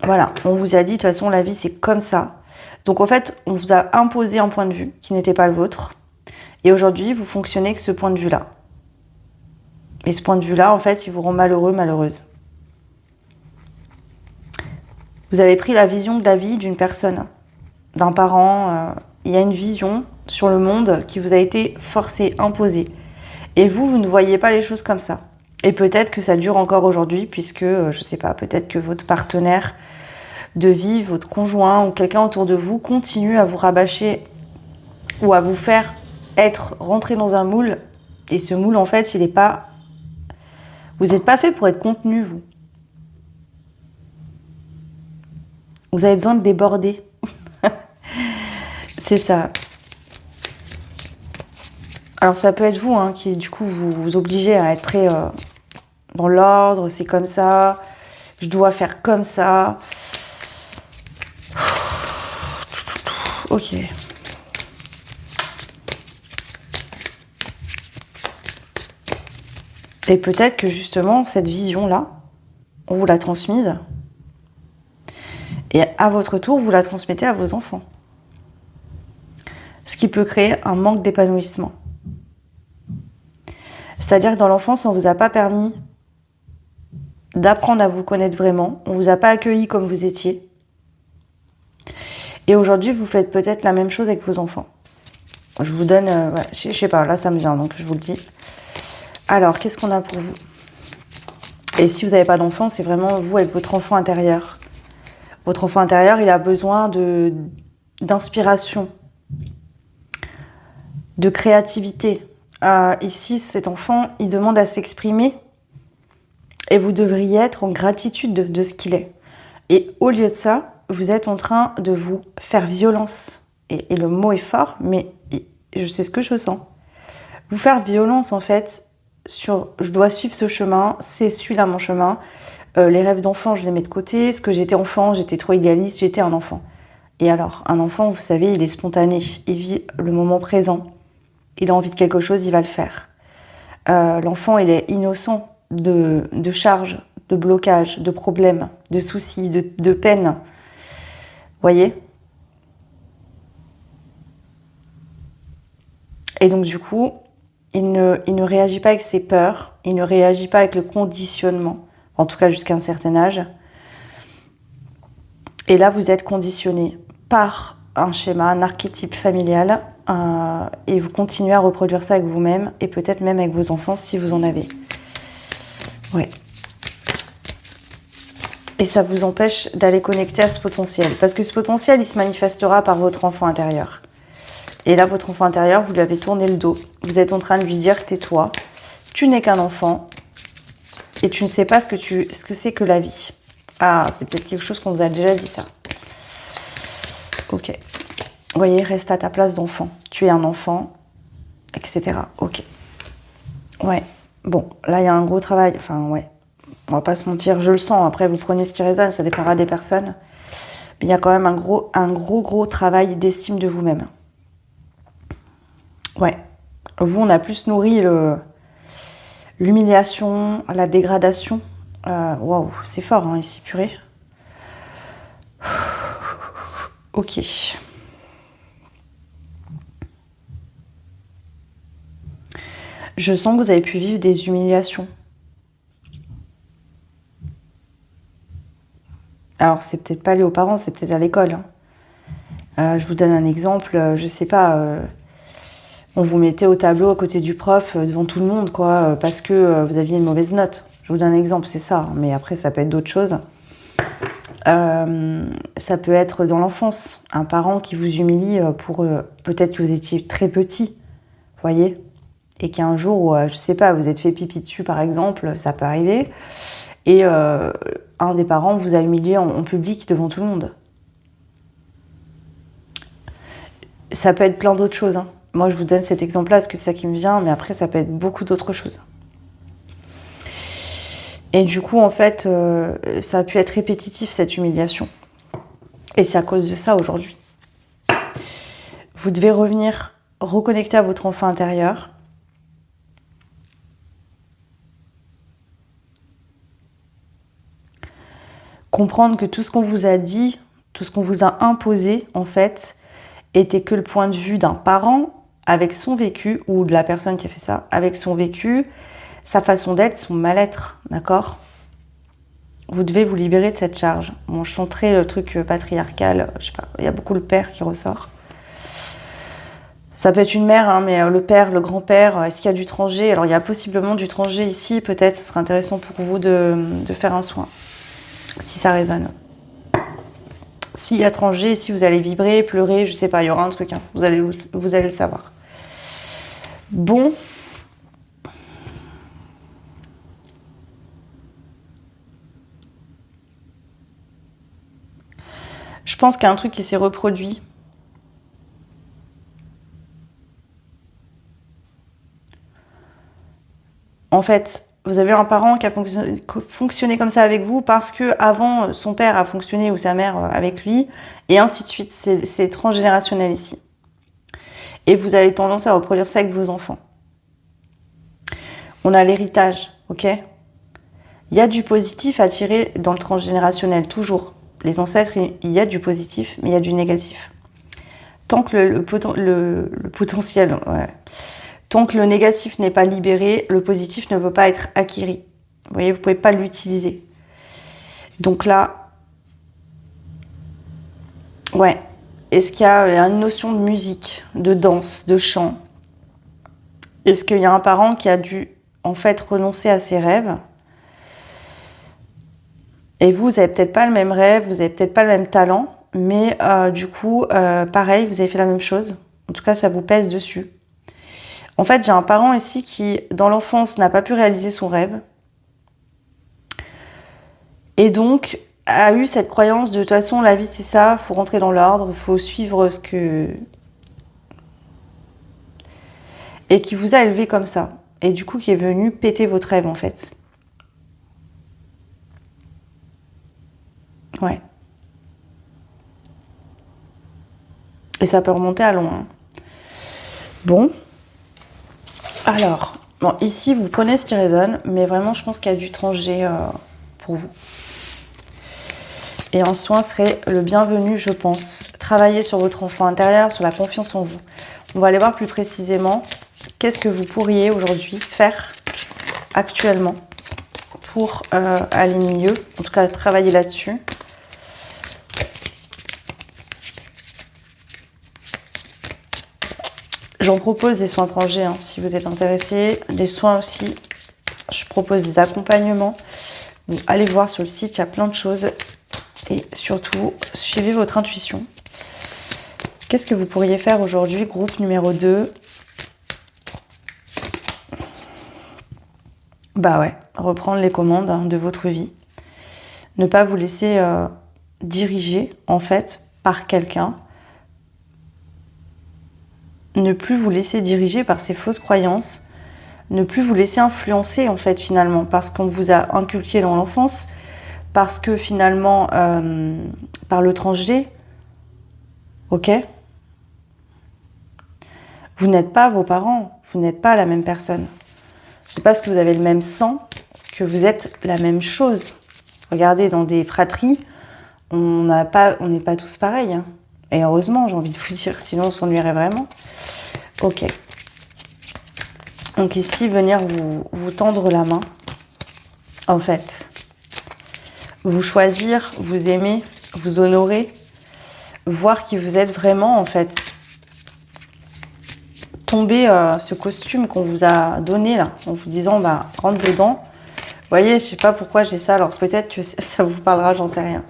Voilà, on vous a dit, de toute façon, la vie, c'est comme ça. Donc, en fait, on vous a imposé un point de vue qui n'était pas le vôtre. Et aujourd'hui, vous fonctionnez avec ce point de vue-là. Et ce point de vue-là, en fait, il vous rend malheureux, malheureuse. Vous avez pris la vision de la vie d'une personne, d'un parent. Il y a une vision sur le monde qui vous a été forcée, imposée. Et vous ne voyez pas les choses comme ça. Et peut-être que ça dure encore aujourd'hui, puisque, je sais pas, peut-être que votre partenaire de vie, votre conjoint ou quelqu'un autour de vous continue à vous rabâcher ou à vous faire rentrer dans un moule. Et ce moule, en fait, il n'est pas... Vous n'êtes pas fait pour être contenu, vous. Vous avez besoin de déborder. C'est ça. Alors ça peut être vous hein, qui du coup vous obligez à être très dans l'ordre, c'est comme ça, je dois faire comme ça. Ok. Et peut-être que justement, cette vision-là, on vous l'a transmise. Et à votre tour, vous la transmettez à vos enfants. Ce qui peut créer un manque d'épanouissement. C'est-à-dire que dans l'enfance, on ne vous a pas permis d'apprendre à vous connaître vraiment. On ne vous a pas accueilli comme vous étiez. Et aujourd'hui, vous faites peut-être la même chose avec vos enfants. Je vous donne... je sais pas, là ça me vient, donc je vous le dis. Alors, qu'est-ce qu'on a pour vous? Et si vous n'avez pas d'enfant, c'est vraiment vous avec votre enfant intérieur. Votre enfant intérieur, il a besoin d'inspiration, de créativité. Ici, cet enfant, il demande à s'exprimer et vous devriez être en gratitude de ce qu'il est. Et au lieu de ça, vous êtes en train de vous faire violence. Et le mot est fort, mais je sais ce que je sens. Vous faire violence, en fait, sur je dois suivre ce chemin, c'est celui-là mon chemin. Les rêves d'enfant, je les mets de côté. Ce que j'étais enfant, j'étais trop idéaliste, j'étais un enfant. Et alors, un enfant, vous savez, il est spontané, il vit le moment présent. Il a envie de quelque chose, il va le faire. L'enfant, il est innocent de charges, de blocages, de problèmes, de soucis, de peines. Vous voyez? Et donc, du coup, il ne réagit pas avec ses peurs, il ne réagit pas avec le conditionnement, en tout cas jusqu'à un certain âge. Et là, vous êtes conditionné par un schéma, un archétype familial, et vous continuez à reproduire ça avec vous-même, et peut-être même avec vos enfants si vous en avez. Ouais. Et ça vous empêche d'aller connecter à ce potentiel. Parce que ce potentiel, il se manifestera par votre enfant intérieur. Et là, votre enfant intérieur, vous lui avez tourné le dos. Vous êtes en train de lui dire, tais-toi, tu n'es qu'un enfant, et tu ne sais pas ce que c'est que la vie. Ah, c'est peut-être quelque chose qu'on vous a déjà dit, ça. Ok. Vous voyez, reste à ta place d'enfant. Tu es un enfant, etc. Ok. Ouais. Bon, là, il y a un gros travail. Enfin, ouais. On va pas se mentir, je le sens. Après, vous prenez ce qui résonne, ça dépendra des personnes. Mais il y a quand même un gros travail d'estime de vous-même. Ouais. Vous, on a plus nourri l'humiliation, la dégradation. Waouh, c'est fort, hein, ici, purée. Ok. Je sens que vous avez pu vivre des humiliations. Alors, c'est peut-être pas lié aux parents, c'est peut-être à l'école. Je vous donne un exemple, je sais pas, on vous mettait au tableau à côté du prof devant tout le monde, quoi, parce que vous aviez une mauvaise note. Je vous donne un exemple, c'est ça, mais après, ça peut être d'autres choses. Ça peut être dans l'enfance, un parent qui vous humilie pour peut-être que vous étiez très petit, vous voyez, et qu'un jour, où, je sais pas, vous êtes fait pipi dessus, par exemple, ça peut arriver, et un des parents vous a humilié en public devant tout le monde. Ça peut être plein d'autres choses. Hein. Moi, je vous donne cet exemple-là parce que c'est ça qui me vient, mais après, ça peut être beaucoup d'autres choses. Et du coup, en fait, ça a pu être répétitif, cette humiliation. Et c'est à cause de ça, aujourd'hui. Vous devez revenir reconnecter à votre enfant intérieur. Comprendre que tout ce qu'on vous a dit, tout ce qu'on vous a imposé, en fait, était que le point de vue d'un parent avec son vécu, ou de la personne qui a fait ça, avec son vécu, sa façon d'être, son mal-être, d'accord? Vous devez vous libérer de cette charge. Bon, je chanterai le truc patriarcal, je sais pas, il y a beaucoup le père qui ressort. Ça peut être une mère, hein, mais le père, le grand-père, est-ce qu'il y a du transgé? Alors, il y a possiblement du transgé ici, peut-être, ce serait intéressant pour vous de faire un soin, si ça résonne. S'il y a transgé, si vous allez vibrer, pleurer, je sais pas, il y aura un truc, hein, vous allez le savoir. Bon. Je pense qu'il y a un truc qui s'est reproduit. En fait, vous avez un parent qui a fonctionné comme ça avec vous parce que avant son père a fonctionné ou sa mère avec lui, et ainsi de suite. C'est transgénérationnel ici. Et vous avez tendance à reproduire ça avec vos enfants. On a l'héritage. ok? Il y a du positif à tirer dans le transgénérationnel, toujours. Les ancêtres, il y a du positif, mais il y a du négatif. Tant que le potentiel, ouais. Tant que le négatif n'est pas libéré, le positif ne peut pas être acquis. Vous voyez, vous ne pouvez pas l'utiliser. Donc là, ouais. Est-ce qu'il y a une notion de musique, de danse, de chant? Est-ce qu'il y a un parent qui a dû, en fait, renoncer à ses rêves? Et vous n'avez peut-être pas le même rêve, vous n'avez peut-être pas le même talent, mais du coup, pareil, vous avez fait la même chose. En tout cas, ça vous pèse dessus. En fait, j'ai un parent ici qui, dans l'enfance, n'a pas pu réaliser son rêve. Et donc, a eu cette croyance de toute façon, la vie, c'est ça, il faut rentrer dans l'ordre, il faut suivre ce que... Et qui vous a élevé comme ça. Et du coup, qui est venu péter votre rêve, en fait. Ouais. Et ça peut remonter à loin. Bon. Alors, bon, ici, vous prenez ce qui résonne, mais vraiment, je pense qu'il y a du transgé pour vous. Et un soin serait le bienvenu, je pense. Travailler sur votre enfant intérieur, sur la confiance en vous. On va aller voir plus précisément qu'est-ce que vous pourriez aujourd'hui faire actuellement pour aller mieux, en tout cas travailler là-dessus. J'en propose des soins étrangers hein, si vous êtes intéressé, des soins aussi. Je propose des accompagnements. Donc, allez voir sur le site, il y a plein de choses. Et surtout, suivez votre intuition. Qu'est-ce que vous pourriez faire aujourd'hui, groupe numéro 2? Bah ouais, reprendre les commandes hein, de votre vie. Ne pas vous laisser diriger, en fait, par quelqu'un. Ne plus vous laisser diriger par ces fausses croyances. Ne plus vous laisser influencer, en fait, finalement, parce qu'on vous a inculqué dans l'enfance, parce que, finalement, par le transgé, ok? Vous n'êtes pas vos parents, vous n'êtes pas la même personne. C'est parce que vous avez le même sang que vous êtes la même chose. Regardez, dans des fratries, on n'est pas tous pareils. Hein. Et heureusement, j'ai envie de vous dire, sinon on s'ennuierait vraiment. Ok. Donc ici, venir vous tendre la main, en fait. Vous choisir, vous aimer, vous honorer, voir qui vous êtes vraiment, en fait. Tomber ce costume qu'on vous a donné, là, en vous disant, bah, rentre dedans. Vous voyez, je sais pas pourquoi j'ai ça, alors peut-être que ça vous parlera, j'en sais rien.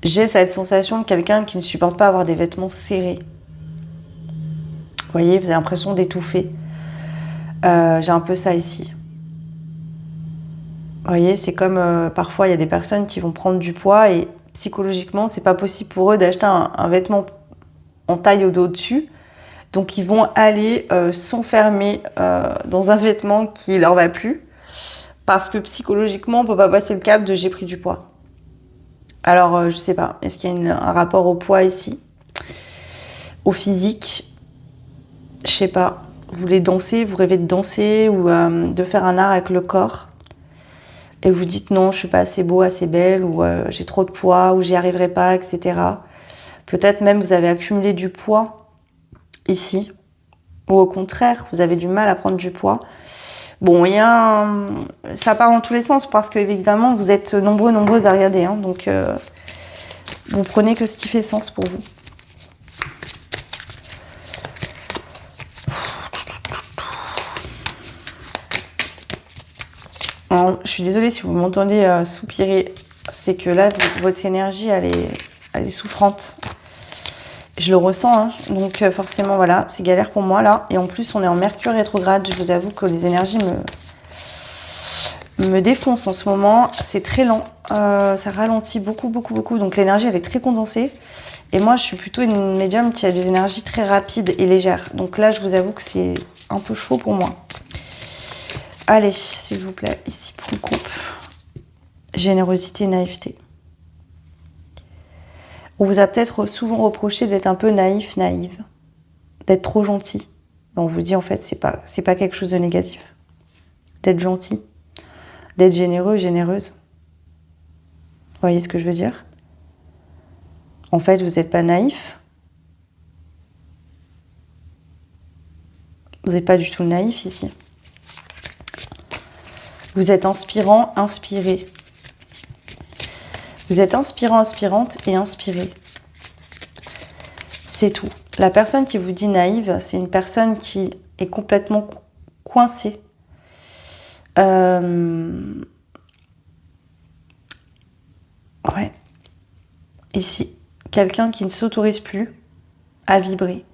J'ai cette sensation de quelqu'un qui ne supporte pas avoir des vêtements serrés. Vous voyez, vous avez l'impression d'étouffer. J'ai un peu ça ici. Vous voyez, c'est comme parfois il y a des personnes qui vont prendre du poids et psychologiquement, c'est pas possible pour eux d'acheter un vêtement en taille au-dessus. Donc ils vont aller s'enfermer dans un vêtement qui leur va plus. Parce que psychologiquement, on ne peut pas passer le cap de j'ai pris du poids. Alors, je sais pas, est-ce qu'il y a un rapport au poids ici? Au physique? Je sais pas. Vous voulez danser, vous rêvez de danser ou de faire un art avec le corps. Et vous dites non, je suis pas assez beau, assez belle, ou j'ai trop de poids, ou j'y arriverai pas, etc. Peut-être même vous avez accumulé du poids ici. Ou au contraire, vous avez du mal à prendre du poids. Bon, ça part dans tous les sens parce que évidemment vous êtes nombreuses à regarder. Hein, donc, vous prenez que ce qui fait sens pour vous. Alors, je suis désolée si vous m'entendez soupirer. C'est que là, votre énergie, elle est souffrante. Je le ressens, hein. Donc forcément, voilà, c'est galère pour moi là. Et en plus, on est en Mercure rétrograde. Je vous avoue que les énergies me défoncent en ce moment. C'est très lent, ça ralentit beaucoup. Donc l'énergie, elle est très condensée. Et moi, je suis plutôt une médium qui a des énergies très rapides et légères. Donc là, je vous avoue que c'est un peu chaud pour moi. Allez, s'il vous plaît, ici pour le groupe. Générosité et naïveté. On vous a peut-être souvent reproché d'être un peu naïve, d'être trop gentil. On vous dit en fait c'est pas quelque chose de négatif. d'être gentil, d'être généreux, généreuse. Vous voyez ce que je veux dire? En fait, vous n'êtes pas naïf. Vous n'êtes pas du tout naïf ici. Vous êtes inspirant, inspiré. Vous êtes inspirant, inspirante et inspiré. C'est tout. La personne qui vous dit naïve, c'est une personne qui est complètement coincée. Ouais. Ici, quelqu'un qui ne s'autorise plus à vibrer.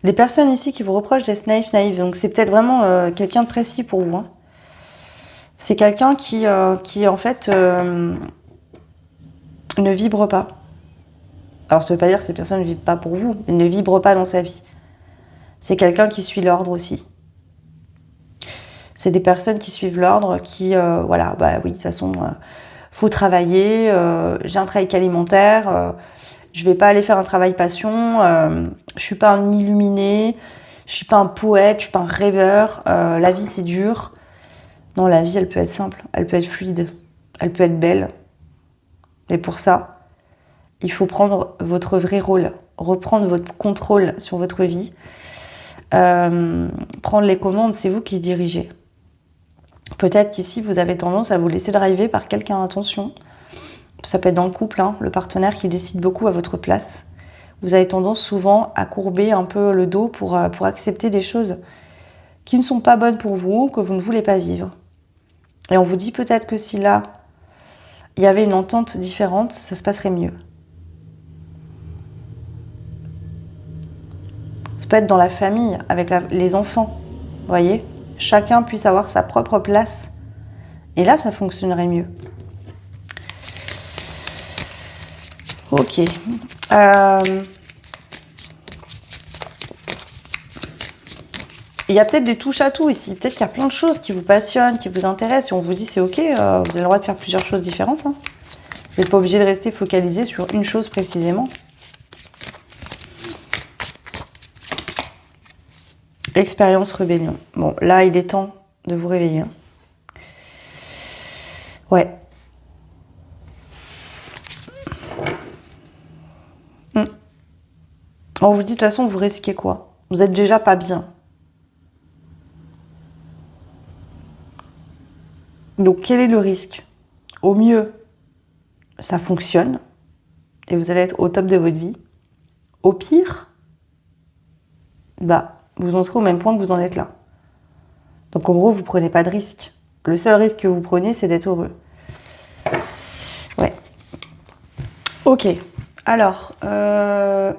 Les personnes ici qui vous reprochent d'être naïf, donc c'est peut-être vraiment quelqu'un de précis pour vous. Hein. C'est quelqu'un qui en fait, ne vibre pas. Alors ça veut pas dire que ces personnes ne vibrent pas pour vous, mais ne vibrent pas dans sa vie. C'est quelqu'un qui suit l'ordre aussi. C'est des personnes qui suivent l'ordre, qui, voilà, bah oui, de toute façon, faut travailler, j'ai un travail qu'alimentaire, je vais pas aller faire un travail passion, je suis pas un illuminé, je suis pas un poète, je suis pas un rêveur, la vie c'est dur. Non, la vie elle peut être simple, elle peut être fluide, elle peut être belle. Mais pour ça, il faut prendre votre vrai rôle, reprendre votre contrôle sur votre vie, prendre les commandes, c'est vous qui dirigez. Peut-être qu'ici vous avez tendance à vous laisser driver par quelqu'un, attention. Ça peut être dans le couple, hein, le partenaire qui décide beaucoup à votre place. Vous avez tendance souvent à courber un peu le dos pour accepter des choses qui ne sont pas bonnes pour vous, que vous ne voulez pas vivre. Et on vous dit peut-être que si là, il y avait une entente différente, ça se passerait mieux. Ça peut être dans la famille, avec les enfants, vous voyez ? Chacun puisse avoir sa propre place. Et là, ça fonctionnerait mieux. Ok. Il y a peut-être des touches à tout ici. Peut-être qu'il y a plein de choses qui vous passionnent, qui vous intéressent. Et on vous dit c'est ok, vous avez le droit de faire plusieurs choses différentes. Hein. Vous n'êtes pas obligé de rester focalisé sur une chose précisément. Expérience rébellion. Bon, là, il est temps de vous réveiller. Ouais. On vous dit de toute façon, vous risquez quoi? Vous êtes déjà pas bien. Donc, quel est le risque? Au mieux, ça fonctionne et vous allez être au top de votre vie. Au pire, bah, vous en serez au même point que vous en êtes là. Donc, en gros, vous prenez pas de risque. Le seul risque que vous prenez, c'est d'être heureux. Ouais. Ok. Alors, je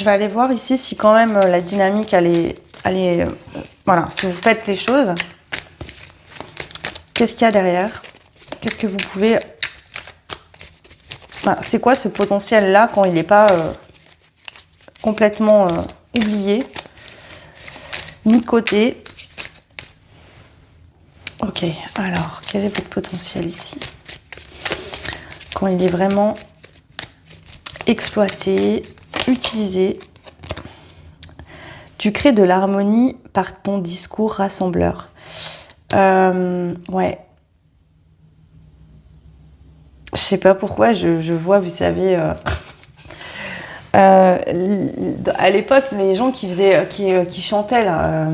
vais aller voir ici si quand même la dynamique, elle est voilà, si vous faites les choses, qu'est-ce qu'il y a derrière? Qu'est-ce que vous pouvez... Enfin, c'est quoi ce potentiel-là quand il n'est pas complètement oublié, mis de côté? Ok, alors, quel est votre potentiel ici? Quand il est vraiment exploité, utilisé, tu crées de l'harmonie par ton discours rassembleur. Ouais. Je sais pas pourquoi, je vois, vous savez, à l'époque, les gens qui faisaient, qui chantaient là,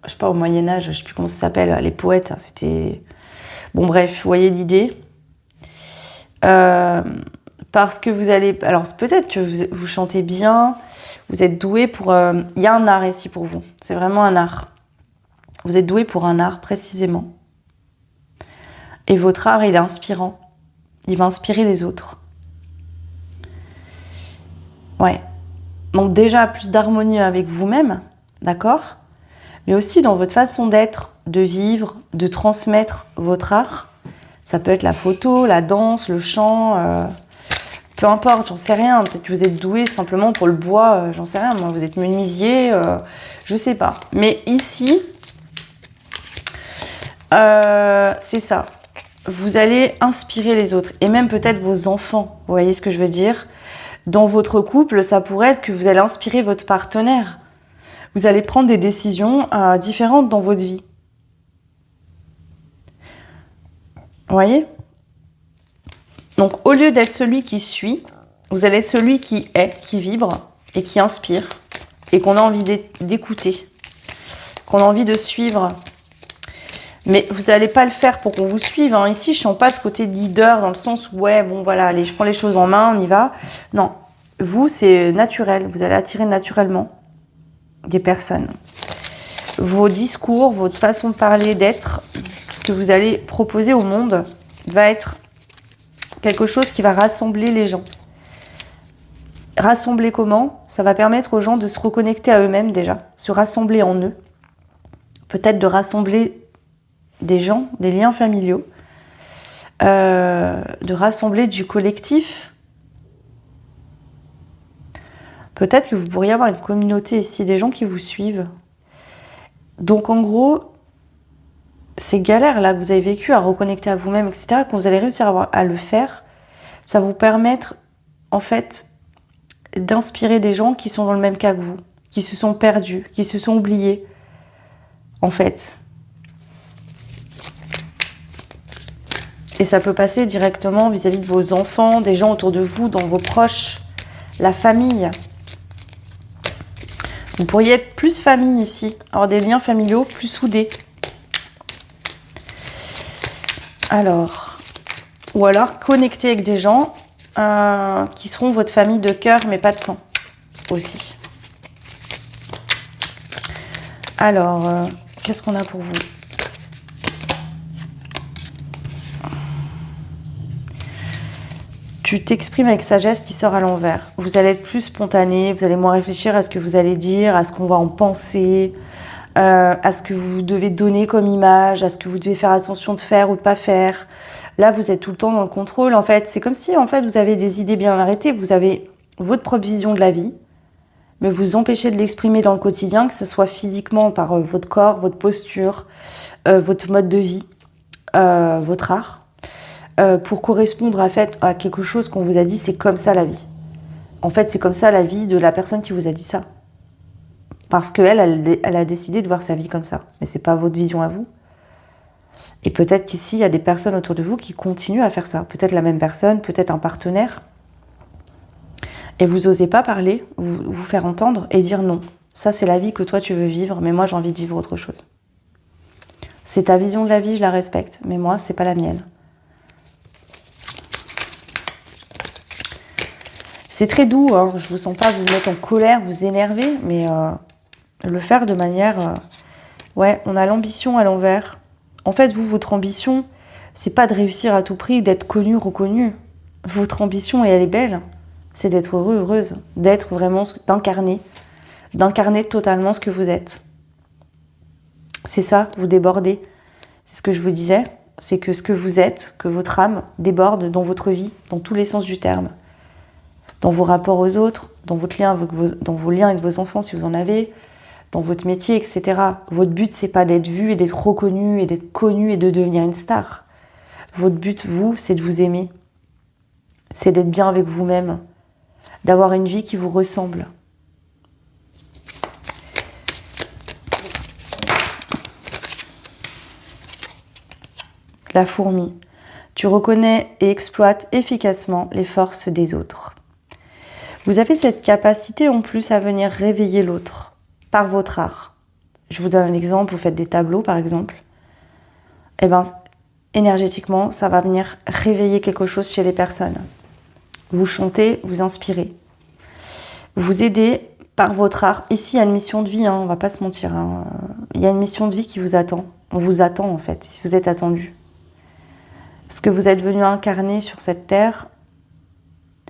je sais pas, au Moyen-Âge, je sais plus comment ça s'appelle, les poètes, hein, c'était... Bon bref, vous voyez l'idée. Parce que vous allez... Alors peut-être que vous chantez bien, vous êtes doué pour... Il y a un art ici pour vous, c'est vraiment un art. Vous êtes doué pour un art précisément. Et votre art, il est inspirant. Il va inspirer les autres. Ouais. Donc déjà, plus d'harmonie avec vous-même, d'accord ? Mais aussi dans votre façon d'être, de vivre, de transmettre votre art. Ça peut être la photo, la danse, le chant, peu importe, j'en sais rien. Peut-être que vous êtes doué simplement pour le bois, j'en sais rien. Moi, vous êtes menuisier, je sais pas. Mais ici, c'est ça. Vous allez inspirer les autres et même peut-être vos enfants. Vous voyez ce que je veux dire ? Dans votre couple, ça pourrait être que vous allez inspirer votre partenaire. Vous allez prendre des décisions différentes dans votre vie. Vous voyez? Donc, au lieu d'être celui qui suit, vous allez être celui qui est, qui vibre et qui inspire et qu'on a envie d'écouter, qu'on a envie de suivre. Mais vous n'allez pas le faire pour qu'on vous suive. Hein. Ici, je ne sens pas ce côté leader dans le sens où, ouais, bon, voilà, allez, je prends les choses en main, on y va. Non, vous, c'est naturel. Vous allez attirer naturellement des personnes. Vos discours, votre façon de parler, d'être, ce que vous allez proposer au monde va être quelque chose qui va rassembler les gens. Rassembler comment? Ça va permettre aux gens de se reconnecter à eux-mêmes déjà, se rassembler en eux. Peut-être de rassembler des gens, des liens familiaux, de rassembler du collectif. Peut-être que vous pourriez avoir une communauté ici, des gens qui vous suivent. Donc en gros, ces galères là que vous avez vécues à reconnecter à vous-même, etc., quand vous allez réussir à le faire, ça va vous permettre en fait d'inspirer des gens qui sont dans le même cas que vous, qui se sont perdus, qui se sont oubliés, en fait. Et ça peut passer directement vis-à-vis de vos enfants, des gens autour de vous, dans vos proches, la famille. Vous pourriez être plus famille ici, avoir des liens familiaux plus soudés. Alors, ou alors connecter avec des gens qui seront votre famille de cœur, mais pas de sang aussi. Alors, qu'est-ce qu'on a pour vous ? Tu t'exprimes avec sagesse qui sort à l'envers. Vous allez être plus spontané, vous allez moins réfléchir à ce que vous allez dire, à ce qu'on va en penser, à ce que vous devez donner comme image, à ce que vous devez faire attention de faire ou de pas faire. Là, vous êtes tout le temps dans le contrôle. En fait, c'est comme si en fait, vous avez des idées bien arrêtées, vous avez votre propre vision de la vie, mais vous vous empêchez de l'exprimer dans le quotidien, que ce soit physiquement par votre corps, votre posture, votre mode de vie, votre art. Pour correspondre à quelque chose qu'on vous a dit, c'est comme ça la vie. En fait, c'est comme ça la vie de la personne qui vous a dit ça. Parce qu'elle a décidé de voir sa vie comme ça. Mais c'est pas votre vision à vous. Et peut-être qu'ici, il y a des personnes autour de vous qui continuent à faire ça. Peut-être la même personne, peut-être un partenaire. Et vous n'osez pas parler, vous faire entendre et dire non. Ça, c'est la vie que toi, tu veux vivre, mais moi, j'ai envie de vivre autre chose. C'est ta vision de la vie, je la respecte, mais moi, c'est pas la mienne. C'est très doux, hein. Je ne vous sens pas vous mettre en colère, vous énerver, mais le faire de manière... ouais, on a l'ambition à l'envers. En fait, vous, votre ambition, c'est pas de réussir à tout prix, d'être connu, reconnu. Votre ambition, et elle est belle, c'est d'être heureux, heureuse, d'être vraiment, d'incarner totalement ce que vous êtes. C'est ça, vous débordez. C'est ce que je vous disais, c'est que ce que vous êtes, que votre âme déborde dans votre vie, dans tous les sens du terme. Dans vos rapports aux autres, dans vos liens avec vos enfants si vous en avez, dans votre métier, etc. Votre but, c'est pas d'être vu et d'être reconnu et d'être connu et de devenir une star. Votre but, vous, c'est de vous aimer. C'est d'être bien avec vous-même. D'avoir une vie qui vous ressemble. La fourmi. Tu reconnais et exploites efficacement les forces des autres. Vous avez cette capacité en plus à venir réveiller l'autre par votre art. Je vous donne un exemple, vous faites des tableaux par exemple. Eh bien, énergétiquement, ça va venir réveiller quelque chose chez les personnes. Vous chantez, vous inspirez. Vous aidez par votre art. Ici, il y a une mission de vie, hein, on ne va pas se mentir. Hein. Il y a une mission de vie qui vous attend. On vous attend en fait, si vous êtes attendu. Ce que vous êtes venu incarner sur cette terre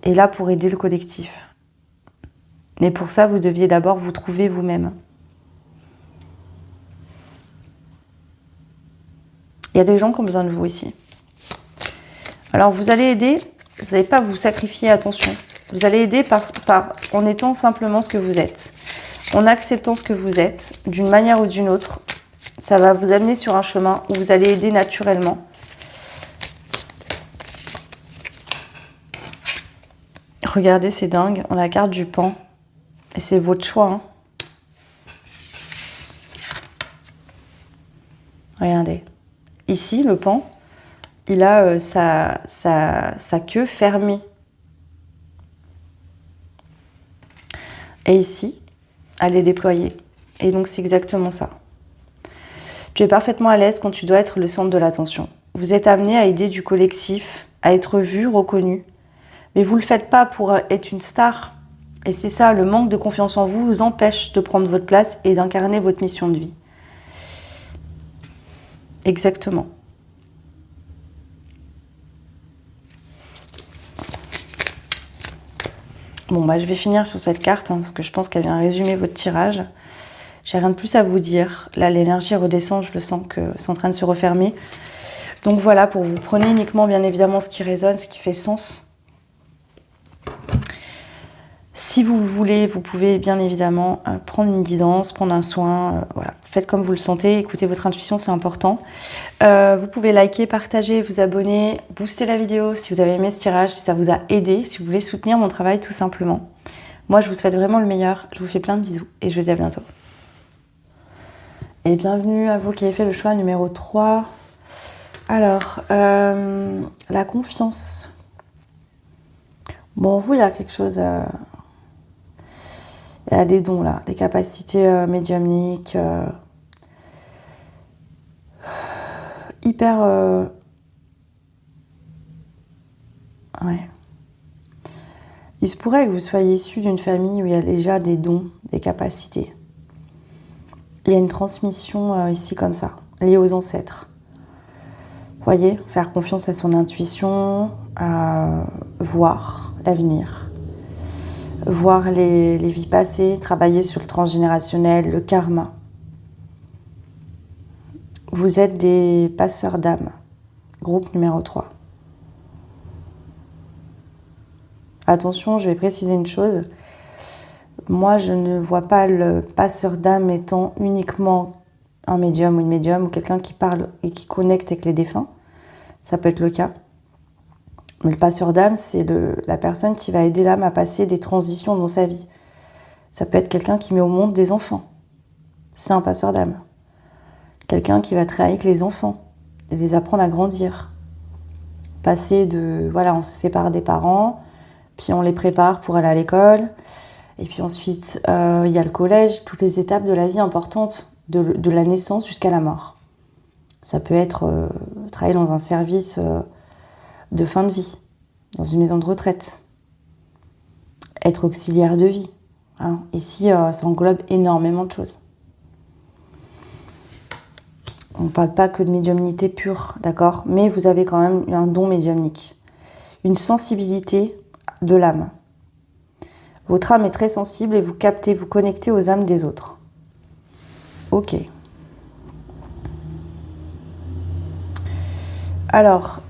est là pour aider le collectif. Mais pour ça, vous deviez d'abord vous trouver vous-même. Il y a des gens qui ont besoin de vous ici. Alors vous allez aider, vous n'allez pas vous sacrifier, attention. Vous allez aider en étant simplement ce que vous êtes. En acceptant ce que vous êtes, d'une manière ou d'une autre, ça va vous amener sur un chemin où vous allez aider naturellement. Regardez, c'est dingue, on a la carte du pan. Et c'est votre choix. Hein. Regardez. Ici, le pan, il a sa queue fermée. Et ici, elle est déployée. Et donc, c'est exactement ça. Tu es parfaitement à l'aise quand tu dois être le centre de l'attention. Vous êtes amené à aider du collectif, à être vu, reconnu. Mais vous ne le faites pas pour être une star. Et c'est ça, le manque de confiance en vous empêche de prendre votre place et d'incarner votre mission de vie. Exactement. Bon, bah, je vais finir sur cette carte, parce que je pense qu'elle vient résumer votre tirage. J'ai rien de plus à vous dire. Là, l'énergie redescend, je le sens que c'est en train de se refermer. Donc voilà, pour vous, prenez uniquement, bien évidemment, ce qui résonne, ce qui fait sens. Si vous le voulez, vous pouvez bien évidemment prendre une guidance, prendre un soin, voilà. Faites comme vous le sentez, écoutez votre intuition, c'est important. Vous pouvez liker, partager, vous abonner, booster la vidéo si vous avez aimé ce tirage, si ça vous a aidé, si vous voulez soutenir mon travail tout simplement. Moi, je vous souhaite vraiment le meilleur, je vous fais plein de bisous et je vous dis à bientôt. Et bienvenue à vous qui avez fait le choix numéro 3. Alors, la confiance. Bon, vous, il y a quelque chose... Il y a des dons là, des capacités médiumniques, hyper... Ouais. Il se pourrait que vous soyez issu d'une famille où il y a déjà des dons, des capacités. Il y a une transmission ici comme ça, liée aux ancêtres. Vous voyez, faire confiance à son intuition, voir l'avenir. Voir les vies passées, travailler sur le transgénérationnel, le karma. Vous êtes des passeurs d'âme, groupe numéro 3. Attention, je vais préciser une chose. Moi, je ne vois pas le passeur d'âme étant uniquement un médium ou une médium ou quelqu'un qui parle et qui connecte avec les défunts. Ça peut être le cas. Mais le passeur d'âme, c'est la personne qui va aider l'âme à passer des transitions dans sa vie. Ça peut être quelqu'un qui met au monde des enfants. C'est un passeur d'âme. Quelqu'un qui va travailler avec les enfants et les apprendre à grandir. Passer de... Voilà, on se sépare des parents, puis on les prépare pour aller à l'école. Et puis ensuite, il y a le collège, toutes les étapes de la vie importantes, de la naissance jusqu'à la mort. Ça peut être travailler dans un service... de fin de vie, dans une maison de retraite, être auxiliaire de vie. Hein. Ici, ça englobe énormément de choses. On ne parle pas que de médiumnité pure, d'accord ? Mais vous avez quand même un don médiumnique, une sensibilité de l'âme. Votre âme est très sensible et vous captez, vous connectez aux âmes des autres. Ok. Alors...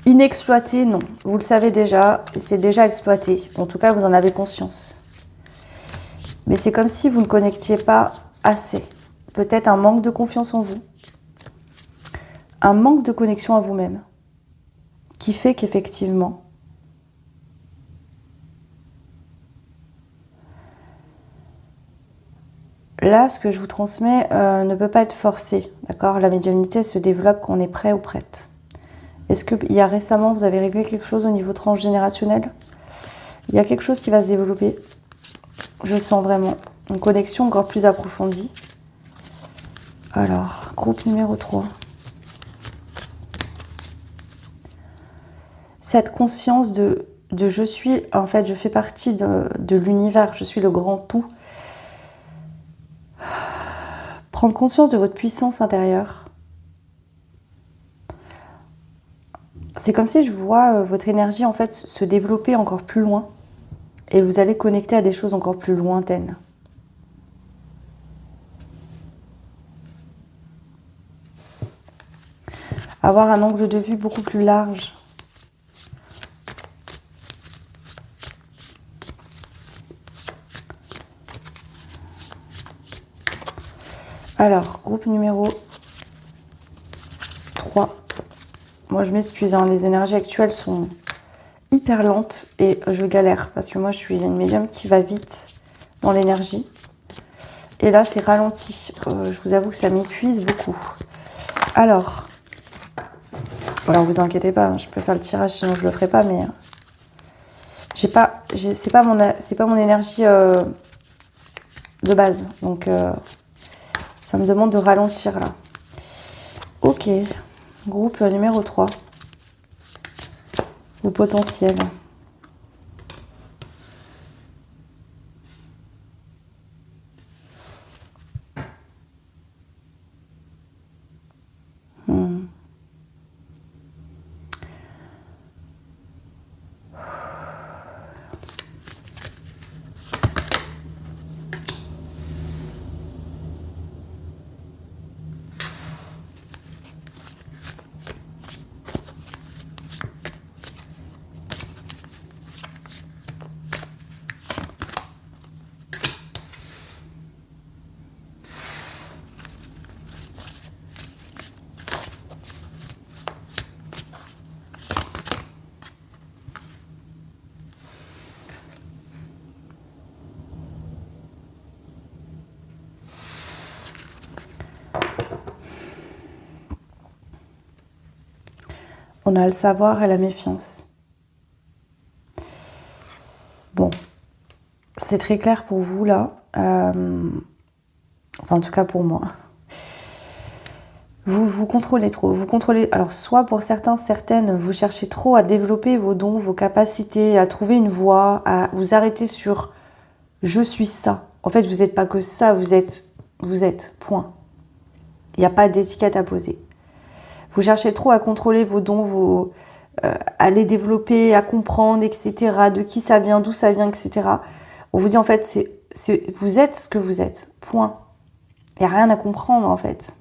Inexploité, non. Vous le savez déjà, c'est déjà exploité. En tout cas, vous en avez conscience. Mais c'est comme si vous ne connectiez pas assez. Peut-être un manque de confiance en vous. Un manque de connexion à vous-même. Qui fait qu'effectivement, là, ce que je vous transmets ne peut pas être forcé. D'accord ? La médiumnité se développe quand on est prêt ou prête. Est-ce qu'il y a récemment, vous avez réglé quelque chose au niveau transgénérationnel ? Il y a quelque chose qui va se développer. Je sens vraiment une connexion encore plus approfondie. Alors, groupe numéro 3. Cette conscience de je suis, en fait, je fais partie de l'univers, je suis le grand tout. Prendre conscience de votre puissance intérieure. C'est comme si je vois votre énergie en fait se développer encore plus loin et vous allez connecter à des choses encore plus lointaines. Avoir un angle de vue beaucoup plus large. Alors, groupe numéro 3. Moi, je m'excuse, hein, les énergies actuelles sont hyper lentes et je galère parce que moi, je suis une médium qui va vite dans l'énergie. Et là, c'est ralenti. Je vous avoue que ça m'épuise beaucoup. Alors vous inquiétez pas, hein, je peux faire le tirage, sinon je le ferai pas, mais c'est pas mon énergie de base. Donc, ça me demande de ralentir là. Ok, groupe numéro 3. Le potentiel. On a le savoir et la méfiance. Bon, c'est très clair pour vous là. Enfin, en tout cas pour moi. Vous contrôlez trop. Vous contrôlez. Alors, soit pour certains, certaines, vous cherchez trop à développer vos dons, vos capacités, à trouver une voie, à vous arrêter sur je suis ça. En fait, vous n'êtes pas que ça, vous êtes, point. Il n'y a pas d'étiquette à poser. Vous cherchez trop à contrôler vos dons, à les développer, à comprendre, etc. De qui ça vient, d'où ça vient, etc. On vous dit en fait, vous êtes ce que vous êtes. Point. Il n'y a rien à comprendre en fait.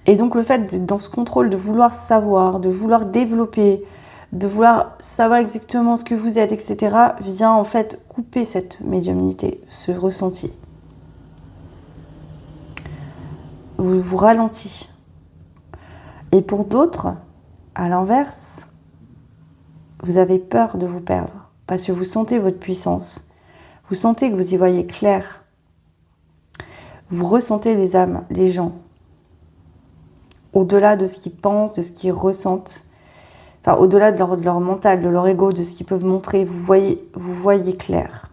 Et donc le fait d'être dans ce contrôle, de vouloir savoir, de vouloir développer, de vouloir savoir exactement ce que vous êtes, etc. vient en fait couper cette médiumnité, ce ressenti. Vous ralentissez. Et pour d'autres, à l'inverse, vous avez peur de vous perdre parce que vous sentez votre puissance. Vous sentez que vous y voyez clair. Vous ressentez les âmes, les gens. Au-delà de ce qu'ils pensent, de ce qu'ils ressentent. Enfin, au-delà de leur mental, de leur ego, de ce qu'ils peuvent montrer. Vous voyez clair.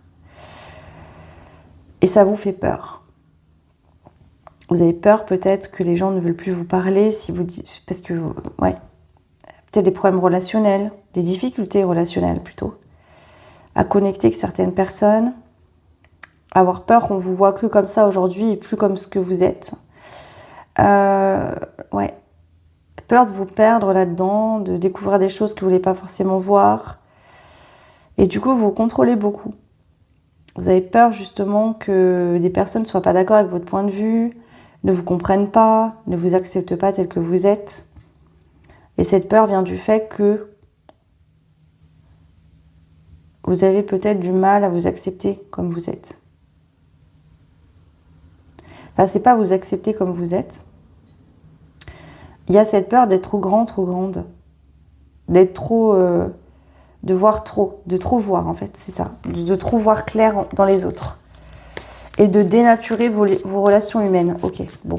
Et ça vous fait peur. Vous avez peur peut-être que les gens ne veulent plus vous parler si vous dites... Parce que, ouais, peut-être des problèmes relationnels, des difficultés relationnelles plutôt, à connecter avec certaines personnes, avoir peur qu'on vous voit que comme ça aujourd'hui et plus comme ce que vous êtes. Ouais, peur de vous perdre là-dedans, de découvrir des choses que vous ne voulez pas forcément voir. Et du coup, vous contrôlez beaucoup. Vous avez peur justement que des personnes ne soient pas d'accord avec votre point de vue, ne vous comprennent pas, ne vous acceptent pas tel que vous êtes. Et cette peur vient du fait que vous avez peut-être du mal à vous accepter comme vous êtes. Enfin, c'est pas vous accepter comme vous êtes. Il y a cette peur d'être trop grand, trop grande. D'être trop... de voir trop. De trop voir, en fait, c'est ça. De trop voir clair dans les autres. Et de dénaturer vos relations humaines. Ok, bon.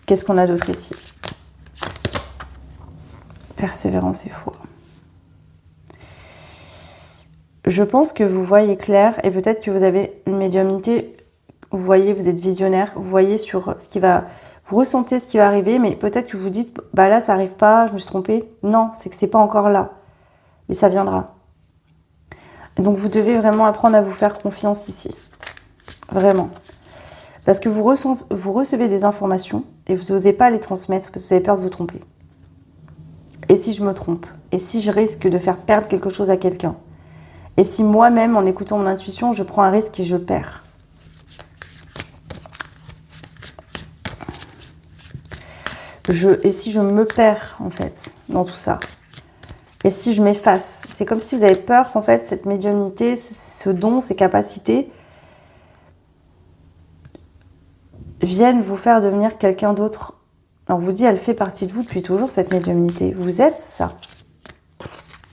Qu'est-ce qu'on a d'autre ici? Persévérance et foi. Je pense que vous voyez clair et peut-être que vous avez une médiumnité. Vous voyez, vous êtes visionnaire. Vous voyez sur ce qui va... Vous ressentez ce qui va arriver, mais peut-être que vous dites, bah là, ça n'arrive pas, je me suis trompée. Non, c'est que c'est pas encore là. Mais ça viendra. Donc, vous devez vraiment apprendre à vous faire confiance ici. Vraiment. Parce que vous recevez des informations et vous n'osez pas les transmettre parce que vous avez peur de vous tromper. Et si je me trompe? Et si je risque de faire perdre quelque chose à quelqu'un? Et si moi-même, en écoutant mon intuition, je prends un risque et je perds? Et si je me perds, en fait, dans tout ça? Et si je m'efface? C'est comme si vous avez peur qu'en fait, cette médiumnité, ce don, ces capacités viennent vous faire devenir quelqu'un d'autre. Alors, on vous dit, elle fait partie de vous depuis toujours, cette médiumnité. Vous êtes ça.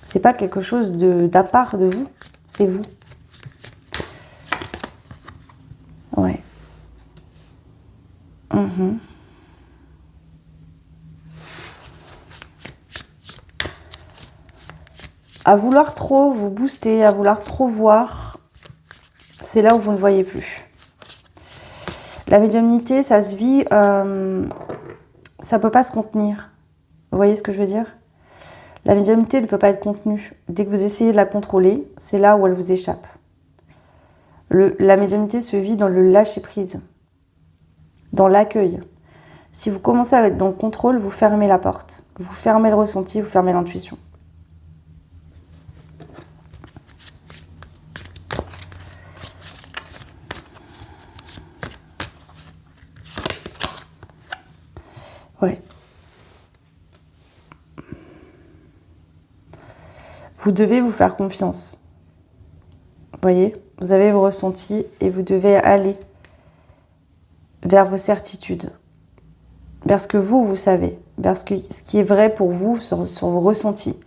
C'est pas quelque chose d'à part de vous, c'est vous. À vouloir trop vous booster, à vouloir trop voir, c'est là où vous ne voyez plus. La médiumnité, ça se vit, ça ne peut pas se contenir. Vous voyez ce que je veux dire? La médiumnité ne peut pas être contenue. Dès que vous essayez de la contrôler, c'est là où elle vous échappe. La médiumnité se vit dans le lâcher-prise, dans l'accueil. Si vous commencez à être dans le contrôle, vous fermez la porte. Vous fermez le ressenti, vous fermez l'intuition. Ouais. Vous devez vous faire confiance. Vous voyez, vous avez vos ressentis et vous devez aller vers vos certitudes, vers ce que vous savez, vers ce qui est vrai pour vous sur vos ressentis.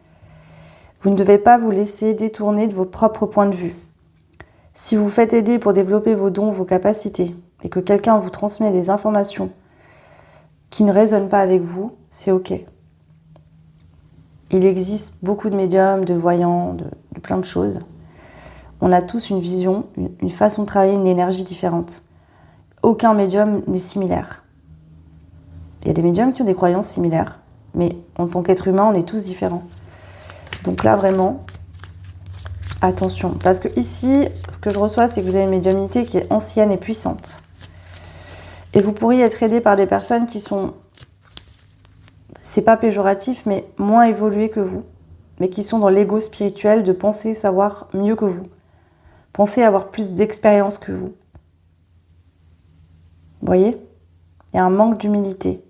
Vous ne devez pas vous laisser détourner de vos propres points de vue. Si vous faites aider pour développer vos dons, vos capacités, et que quelqu'un vous transmet des informations qui ne résonnent pas avec vous, c'est OK. Il existe beaucoup de médiums, de voyants, de plein de choses. On a tous une vision, une façon de travailler, une énergie différente. Aucun médium n'est similaire. Il y a des médiums qui ont des croyances similaires, mais en tant qu'être humain, on est tous différents. Donc là, vraiment, attention. Parce que ici, ce que je reçois, c'est que vous avez une médiumnité qui est ancienne et puissante. Et vous pourriez être aidé par des personnes qui sont, c'est pas péjoratif, mais moins évoluées que vous, mais qui sont dans l'ego spirituel de penser savoir mieux que vous. Penser avoir plus d'expérience que vous. Vous voyez? Il y a un manque d'humilité.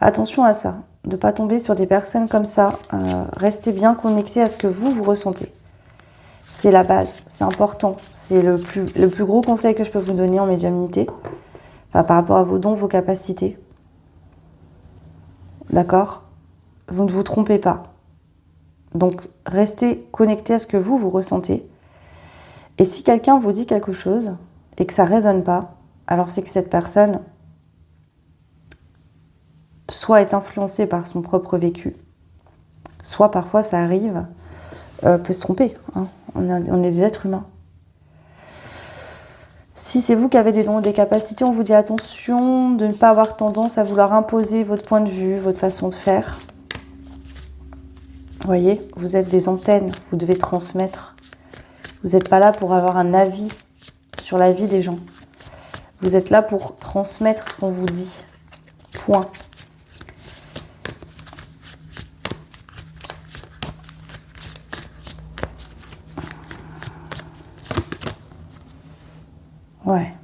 Attention à ça, de ne pas tomber sur des personnes comme ça. Restez bien connectés à ce que vous ressentez. C'est la base, c'est important. C'est le plus gros conseil que je peux vous donner en médiumnité. Enfin, par rapport à vos dons, vos capacités. D'accord? Vous ne vous trompez pas. Donc, restez connectés à ce que vous ressentez. Et si quelqu'un vous dit quelque chose et que ça ne résonne pas, alors c'est que cette personne soit est influencée par son propre vécu, soit parfois ça arrive, peut se tromper. Hein. On est des êtres humains. Si c'est vous qui avez des dons ou des capacités, on vous dit attention de ne pas avoir tendance à vouloir imposer votre point de vue, votre façon de faire. Vous voyez, vous êtes des antennes, vous devez transmettre. Vous n'êtes pas là pour avoir un avis sur la vie des gens. Vous êtes là pour transmettre ce qu'on vous dit. Point. Ouais.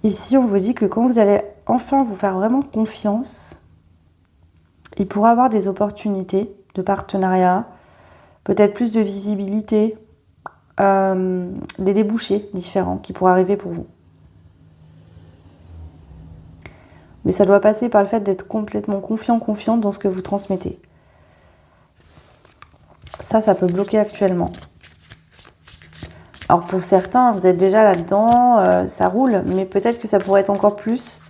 Ici, on vous dit que quand vous allez enfin vous faire vraiment confiance, il pourra avoir des opportunités de partenariat, peut-être plus de visibilité, des débouchés différents qui pourraient arriver pour vous. Mais ça doit passer par le fait d'être complètement confiante dans ce que vous transmettez. Ça peut bloquer actuellement. Alors pour certains, vous êtes déjà là-dedans, ça roule, mais peut-être que ça pourrait être encore plus,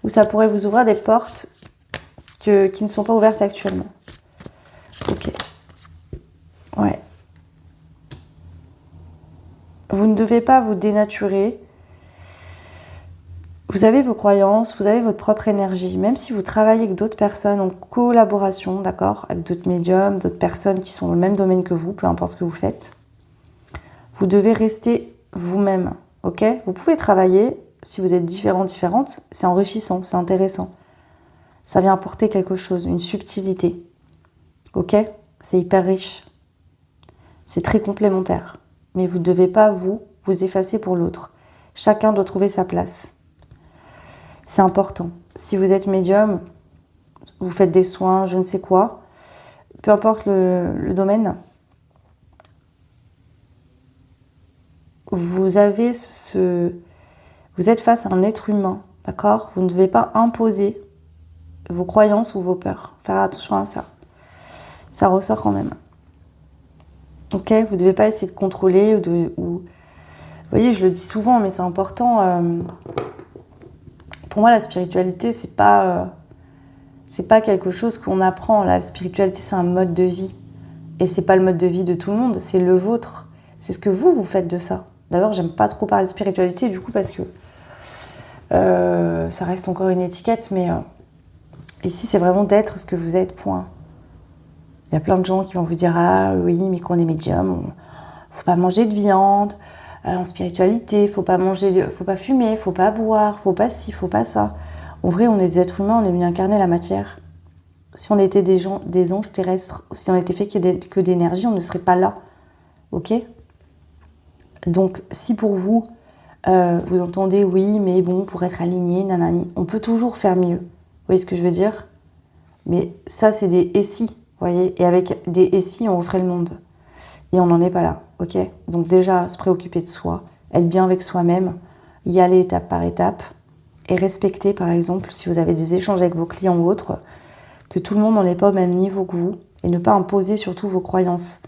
ou ça pourrait vous ouvrir des portes qui ne sont pas ouvertes actuellement. Ok. Ouais. Vous ne devez pas vous dénaturer. Vous avez vos croyances, vous avez votre propre énergie. Même si vous travaillez avec d'autres personnes en collaboration, d'accord, avec d'autres médiums, d'autres personnes qui sont dans le même domaine que vous, peu importe ce que vous faites, vous devez rester vous-même, ok? Vous pouvez travailler, si vous êtes différente, c'est enrichissant, c'est intéressant. Ça vient apporter quelque chose, une subtilité, ok? C'est hyper riche. C'est très complémentaire. Mais vous ne devez pas vous effacer pour l'autre. Chacun doit trouver sa place. C'est important. Si vous êtes médium, vous faites des soins, je ne sais quoi, peu importe le domaine, vous êtes face à un être humain, d'accord? Vous ne devez pas imposer vos croyances ou vos peurs. Faire attention à ça. Ça ressort quand même. Ok, vous ne devez pas essayer de contrôler ou... Vous voyez, je le dis souvent, mais c'est important. Pour moi, la spiritualité, c'est pas quelque chose qu'on apprend. La spiritualité, c'est un mode de vie. Et c'est pas le mode de vie de tout le monde, c'est le vôtre. C'est ce que vous faites de ça. D'abord, j'aime pas trop parler de spiritualité, du coup, parce que ça reste encore une étiquette, mais ici, c'est vraiment d'être ce que vous êtes, point. Il y a plein de gens qui vont vous dire « Ah oui, mais quand on est médium, faut pas manger de viande. En spiritualité, faut pas fumer, faut pas boire, faut pas ci, faut pas ça. » En vrai, on est des êtres humains, on est venu incarner la matière. Si on était des anges terrestres, si on était fait que d'énergie, on ne serait pas là. Ok ? Donc, si pour vous, vous entendez « Oui, mais bon, pour être aligné, nanani », on peut toujours faire mieux. Vous voyez ce que je veux dire ? Mais ça, c'est des « et si ». Vous voyez, et avec des « et si », on referait le monde. Et on n'en est pas là, ok ? Donc déjà, se préoccuper de soi, être bien avec soi-même, y aller étape par étape, et respecter, par exemple, si vous avez des échanges avec vos clients ou autres, que tout le monde n'en est pas au même niveau que vous, et ne pas imposer surtout vos croyances,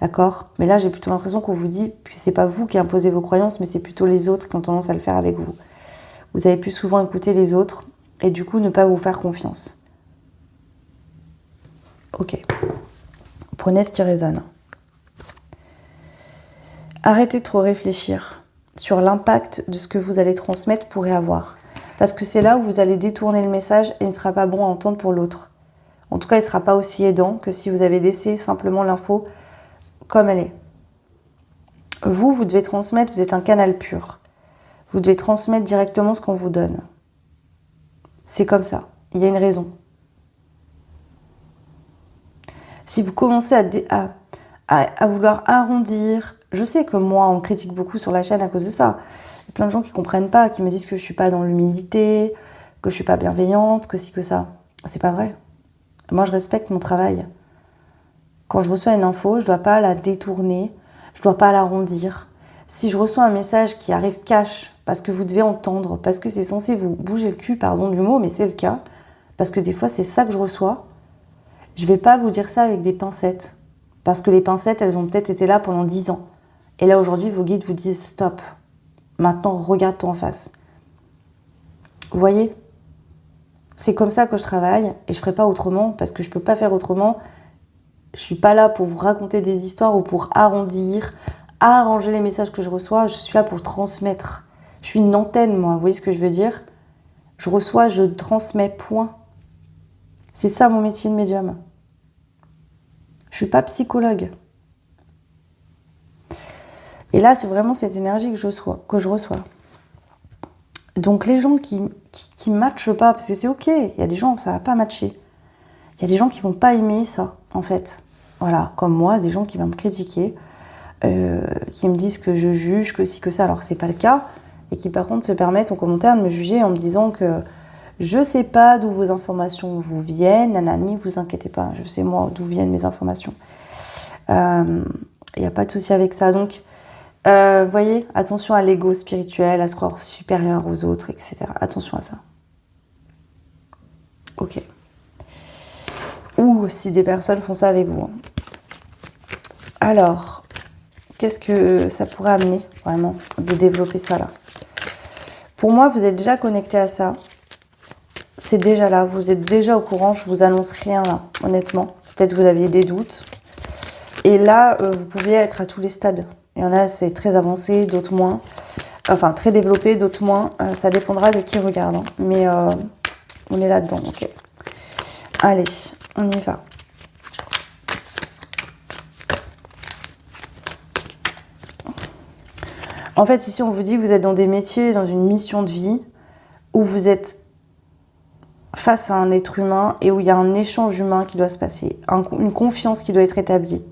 d'accord ? Mais là, j'ai plutôt l'impression qu'on vous dit que c'est pas vous qui imposez vos croyances, mais c'est plutôt les autres qui ont tendance à le faire avec vous. Vous avez plus souvent écouté les autres, et du coup, ne pas vous faire confiance. Ok. Prenez ce qui résonne. Arrêtez de trop réfléchir sur l'impact de ce que vous allez transmettre pourrait avoir. Parce que c'est là où vous allez détourner le message et il ne sera pas bon à entendre pour l'autre. En tout cas, il ne sera pas aussi aidant que si vous avez laissé simplement l'info comme elle est. Vous devez transmettre, vous êtes un canal pur. Vous devez transmettre directement ce qu'on vous donne. C'est comme ça. Il y a une raison. Si vous commencez à vouloir arrondir, je sais que moi, on critique beaucoup sur la chaîne à cause de ça. Il y a plein de gens qui ne comprennent pas, qui me disent que je ne suis pas dans l'humilité, que je ne suis pas bienveillante, que ci, que ça. C'est pas vrai. Moi, je respecte mon travail. Quand je reçois une info, je ne dois pas la détourner, je ne dois pas l'arrondir. Si je reçois un message qui arrive cash, parce que vous devez entendre, parce que c'est censé vous bouger le cul, pardon du mot, mais c'est le cas, parce que des fois, c'est ça que je reçois, je ne vais pas vous dire ça avec des pincettes. Parce que les pincettes, elles ont peut-être été là pendant 10 ans. Et là, aujourd'hui, vos guides vous disent « Stop, maintenant, regarde-toi en face. » Vous voyez ? C'est comme ça que je travaille et je ne ferai pas autrement parce que je ne peux pas faire autrement. Je ne suis pas là pour vous raconter des histoires ou pour arrondir, arranger les messages que je reçois. Je suis là pour transmettre. Je suis une antenne, moi. Vous voyez ce que je veux dire ? Je reçois, je transmets, point. C'est ça mon métier de médium. Je ne suis pas psychologue. Et là, c'est vraiment cette énergie que je reçois. Donc les gens qui matchent pas, parce que c'est ok, il y a des gens, ça va pas matcher. Il y a des gens qui vont pas aimer ça, en fait. Voilà, comme moi, des gens qui vont me critiquer, qui me disent que je juge, que ci, que ça, alors que c'est pas le cas, et qui par contre se permettent en commentaire de me juger en me disant que je sais pas d'où vos informations vous viennent, nanani, vous inquiétez pas, je sais moi d'où viennent mes informations. Il n'y a pas de souci avec ça, donc voyez, attention à l'ego spirituel, à se croire supérieur aux autres, etc. Attention à ça. Ok. Ou si des personnes font ça avec vous. Alors, qu'est-ce que ça pourrait amener, vraiment, de développer ça là ? Pour moi, vous êtes déjà connecté à ça. C'est déjà là, vous êtes déjà au courant, je vous annonce rien là, honnêtement. Peut-être que vous aviez des doutes. Et là, vous pouvez être à tous les stades. Il y en a, c'est très avancé, d'autres moins. Enfin, très développé, d'autres moins. Ça dépendra de qui regarde. Hein. Mais on est là-dedans, ok. Allez, on y va. En fait, ici, on vous dit que vous êtes dans des métiers, dans une mission de vie, où vous êtes face à un être humain et où il y a un échange humain qui doit se passer, une confiance qui doit être établie.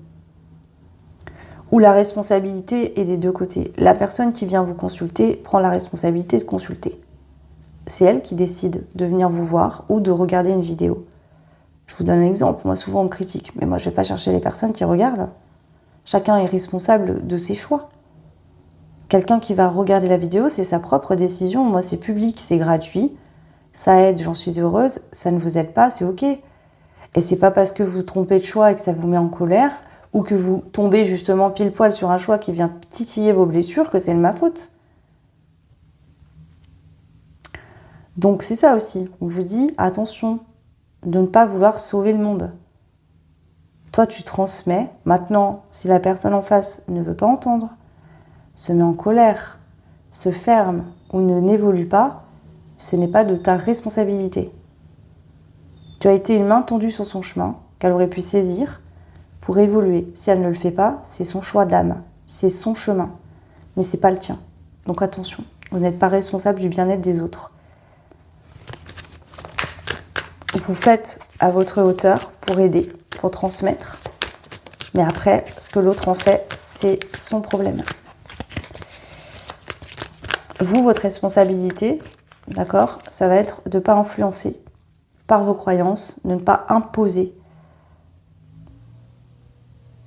Où la responsabilité est des deux côtés. La personne qui vient vous consulter prend la responsabilité de consulter. C'est elle qui décide de venir vous voir ou de regarder une vidéo. Je vous donne un exemple. Moi, souvent, on me critique. Mais moi, je ne vais pas chercher les personnes qui regardent. Chacun est responsable de ses choix. Quelqu'un qui va regarder la vidéo, c'est sa propre décision. Moi, c'est public, c'est gratuit. ça aide, j'en suis heureuse, ça ne vous aide pas, c'est ok. Et c'est pas parce que vous trompez de choix et que ça vous met en colère, ou que vous tombez justement pile poil sur un choix qui vient titiller vos blessures, que c'est de ma faute. Donc c'est ça aussi, on vous dit attention de ne pas vouloir sauver le monde. Toi tu transmets, maintenant si la personne en face ne veut pas entendre, se met en colère, se ferme ou n'évolue pas, ce n'est pas de ta responsabilité. Tu as été une main tendue sur son chemin qu'elle aurait pu saisir pour évoluer. Si elle ne le fait pas, c'est son choix d'âme, c'est son chemin, mais c'est pas le tien. Donc attention, vous n'êtes pas responsable du bien-être des autres. Vous faites à votre hauteur pour aider, pour transmettre, mais après, ce que l'autre en fait, c'est son problème. Vous, votre responsabilité, d'accord, ça va être de ne pas influencer par vos croyances, de ne pas imposer,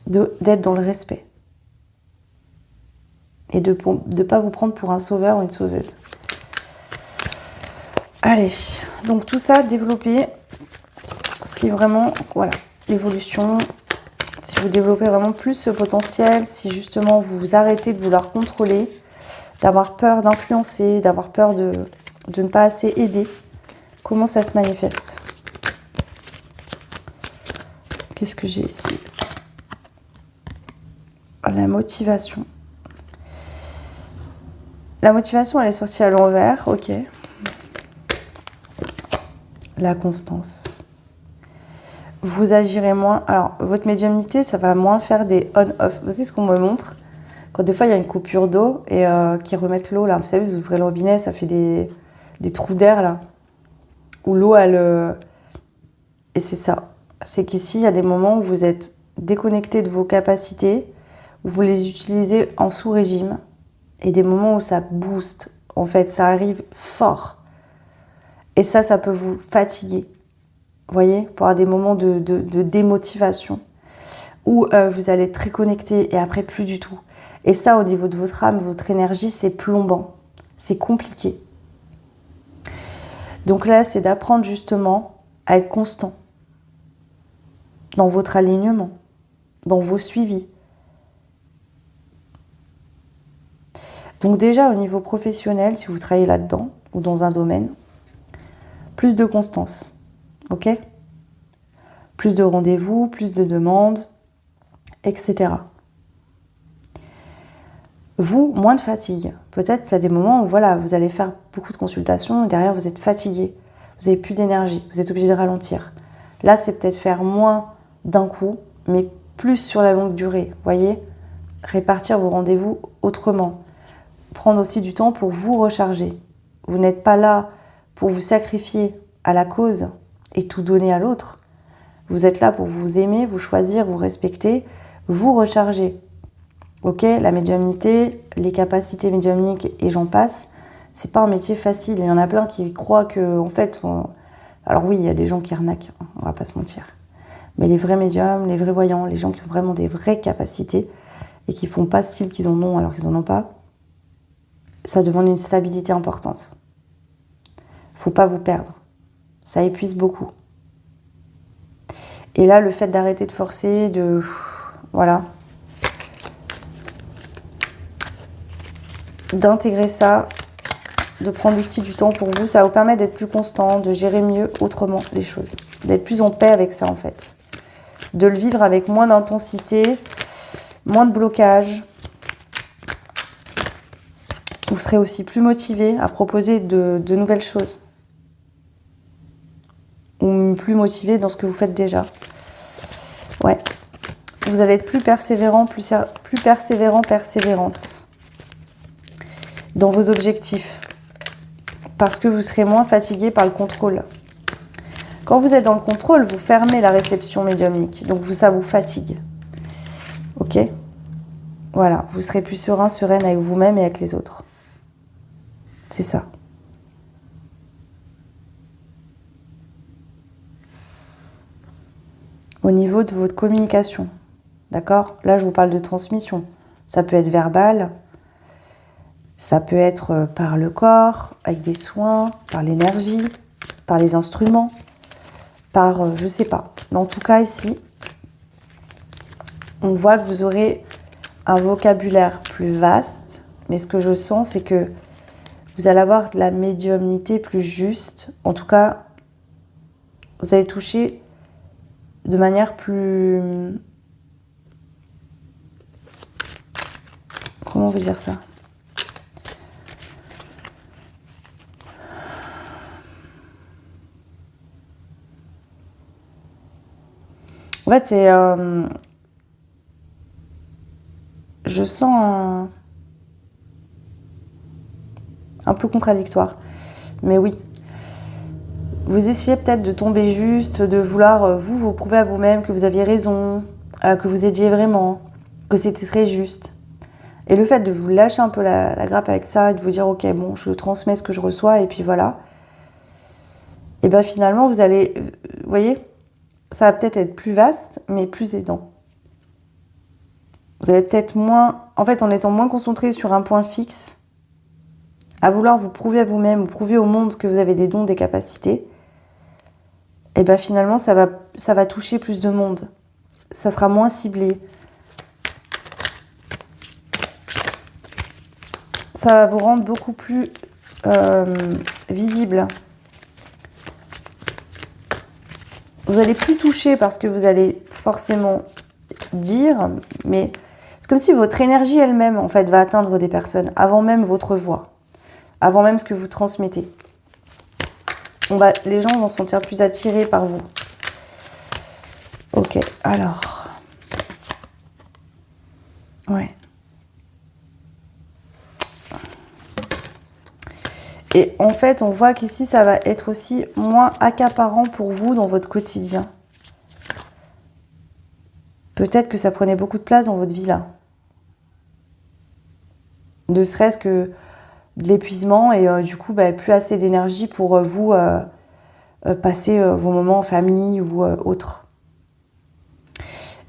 d'être dans le respect. Et de ne pas vous prendre pour un sauveur ou une sauveuse. Allez, donc tout ça, développer, si vraiment, voilà, l'évolution, si vous développez vraiment plus ce potentiel, si justement vous vous arrêtez de vouloir contrôler, d'avoir peur d'influencer, d'avoir peur de ne pas assez aider, comment ça se manifeste? Qu'est-ce que j'ai ici? La motivation. La motivation, elle est sortie à l'envers, ok. La constance. Vous agirez moins. Alors, votre médiumnité, ça va moins faire des on-off. Vous savez ce qu'on me montre? Quand des fois, il y a une coupure d'eau et qu'ils remettent l'eau, là. Vous savez, vous ouvrez le robinet, ça fait des trous d'air, là. Où l'eau, elle... Et c'est ça. C'est qu'ici, il y a des moments où vous êtes déconnecté de vos capacités, où vous les utilisez en sous-régime, et des moments où ça booste. En fait, ça arrive fort. Et ça peut vous fatiguer. Vous voyez, pour avoir des moments de démotivation, où vous allez être très connecté et après plus du tout. Et ça, au niveau de votre âme, votre énergie, c'est plombant. C'est compliqué. Donc là, c'est d'apprendre justement à être constant dans votre alignement, dans vos suivis. Donc déjà, au niveau professionnel, si vous travaillez là-dedans ou dans un domaine, plus de constance, ok ? Plus de rendez-vous, plus de demandes, etc. Vous, moins de fatigue. Peut-être qu'il y a des moments où voilà, vous allez faire beaucoup de consultations et derrière vous êtes fatigué, vous n'avez plus d'énergie, vous êtes obligé de ralentir. Là, c'est peut-être faire moins d'un coup, mais plus sur la longue durée, vous voyez ? Répartir vos rendez-vous autrement. Prendre aussi du temps pour vous recharger. Vous n'êtes pas là pour vous sacrifier à la cause et tout donner à l'autre. Vous êtes là pour vous aimer, vous choisir, vous respecter, vous recharger. Ok, la médiumnité, les capacités médiumniques et j'en passe, c'est pas un métier facile. Il y en a plein qui croient que, en fait, alors oui, il y a des gens qui arnaquent, on va pas se mentir. Mais les vrais médiums, les vrais voyants, les gens qui ont vraiment des vraies capacités et qui font pas style qu'ils en ont alors qu'ils en ont pas, ça demande une stabilité importante. Faut pas vous perdre. Ça épuise beaucoup. Et là, le fait d'arrêter de forcer, voilà, d'intégrer ça, de prendre aussi du temps pour vous, ça va vous permettre d'être plus constant, de gérer mieux autrement les choses, d'être plus en paix avec ça en fait, de le vivre avec moins d'intensité, moins de blocage. Vous serez aussi plus motivé à proposer de nouvelles choses ou plus motivé dans ce que vous faites déjà. Ouais, vous allez être plus persévérant, plus persévérant, persévérante dans vos objectifs parce que vous serez moins fatigué par le contrôle. Quand vous êtes dans le contrôle, vous fermez la réception médiumnique, donc ça vous fatigue. Ok ? Voilà, vous serez plus serein, sereine avec vous-même et avec les autres. C'est ça. Au niveau de votre communication, d'accord ? Là, je vous parle de transmission. Ça peut être verbal, ça peut être par le corps, avec des soins, par l'énergie, par les instruments, par je sais pas. Mais en tout cas ici, on voit que vous aurez un vocabulaire plus vaste, mais ce que je sens, c'est que vous allez avoir de la médiumnité plus juste. En tout cas, vous allez toucher de manière plus... Comment vous dire ça? En fait, c'est... je sens un peu contradictoire. Mais oui. Vous essayez peut-être de tomber juste, de vouloir vous prouver à vous-même que vous aviez raison, que vous aidiez vraiment, que c'était très juste. Et le fait de vous lâcher un peu la grappe avec ça et de vous dire « Ok, bon, je transmets ce que je reçois et puis voilà », et bien finalement, vous allez... Vous voyez, ça va peut-être être plus vaste, mais plus aidant. Vous allez peut-être moins... En fait, en étant moins concentré sur un point fixe, à vouloir vous prouver à vous-même, ou prouver au monde que vous avez des dons, des capacités, et bien finalement, ça va toucher plus de monde. Ça sera moins ciblé. Ça va vous rendre beaucoup plus visible. Vous allez plus toucher parce que vous allez forcément dire, mais c'est comme si votre énergie elle-même, en fait, va atteindre des personnes avant même votre voix, avant même ce que vous transmettez. Les gens vont se sentir plus attirés par vous. Ok, alors. Ouais. Et en fait, on voit qu'ici, ça va être aussi moins accaparant pour vous dans votre quotidien. Peut-être que ça prenait beaucoup de place dans votre vie, là. Ne serait-ce que de l'épuisement et du coup, plus assez d'énergie pour vous passer vos moments en famille ou autre.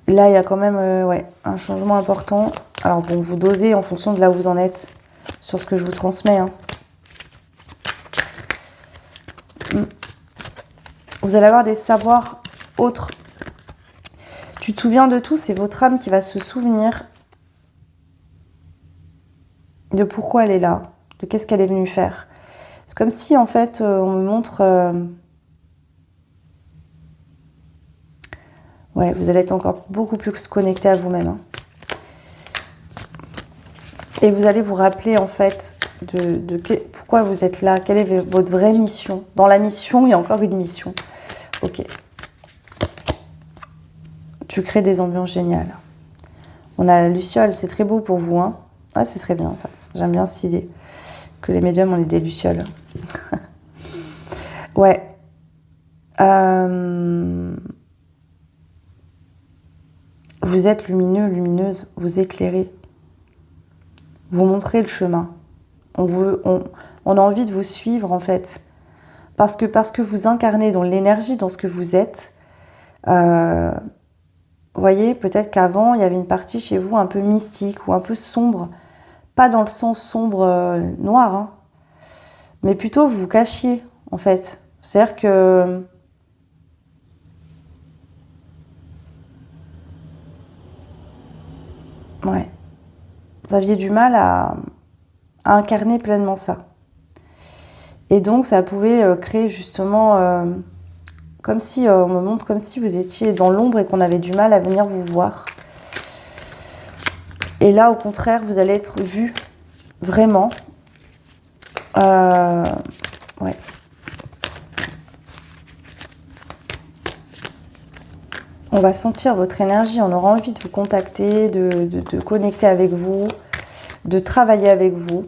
Là, il y a quand même un changement important. Alors bon, vous dosez en fonction de là où vous en êtes sur ce que je vous transmets. Hein. Vous allez avoir des savoirs autres. Tu te souviens de tout, c'est votre âme qui va se souvenir de pourquoi elle est là, de qu'est-ce qu'elle est venue faire. C'est comme si, en fait, on me montre... ouais, vous allez être encore beaucoup plus connecté à vous-même. Hein. Et vous allez vous rappeler, en fait, pourquoi vous êtes là, quelle est votre vraie mission. Dans la mission, il y a encore une mission. Ok. Tu crées des ambiances géniales. On a la luciole, c'est très beau pour vous. Hein. Ah, ce serait bien, ça. J'aime bien cette idée. Que les médiums, on ait des lucioles. Ouais. Vous êtes lumineux, lumineuse, vous éclairez. Vous montrez le chemin. On a envie de vous suivre, en fait. Parce que vous incarnez dans l'énergie, dans ce que vous êtes. Vous voyez, peut-être qu'avant, il y avait une partie chez vous un peu mystique ou un peu sombre. Pas dans le sens sombre noir, hein, mais plutôt vous vous cachiez, en fait. C'est-à-dire que... Ouais. Vous aviez du mal à incarner pleinement ça. Et donc, ça pouvait créer justement... comme si, on me montre comme si vous étiez dans l'ombre et qu'on avait du mal à venir vous voir. Et là, au contraire, vous allez être vu vraiment. Ouais. On va sentir votre énergie, on aura envie de vous contacter, de connecter avec vous, de travailler avec vous.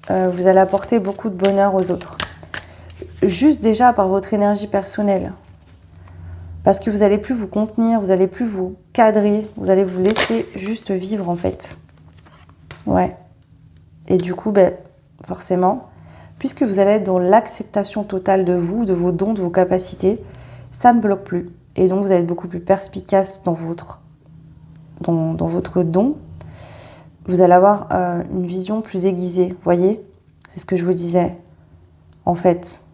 Vous allez apporter beaucoup de bonheur aux autres. Juste déjà par votre énergie personnelle. Parce que vous n'allez plus vous contenir, vous n'allez plus vous cadrer, vous allez vous laisser juste vivre en fait. Ouais. Et du coup, forcément, puisque vous allez être dans l'acceptation totale de vous, de vos dons, de vos capacités, ça ne bloque plus. Et donc, vous allez être beaucoup plus perspicace dans votre don. Vous allez avoir une vision plus aiguisée, vous voyez ? C'est ce que je vous disais. En fait,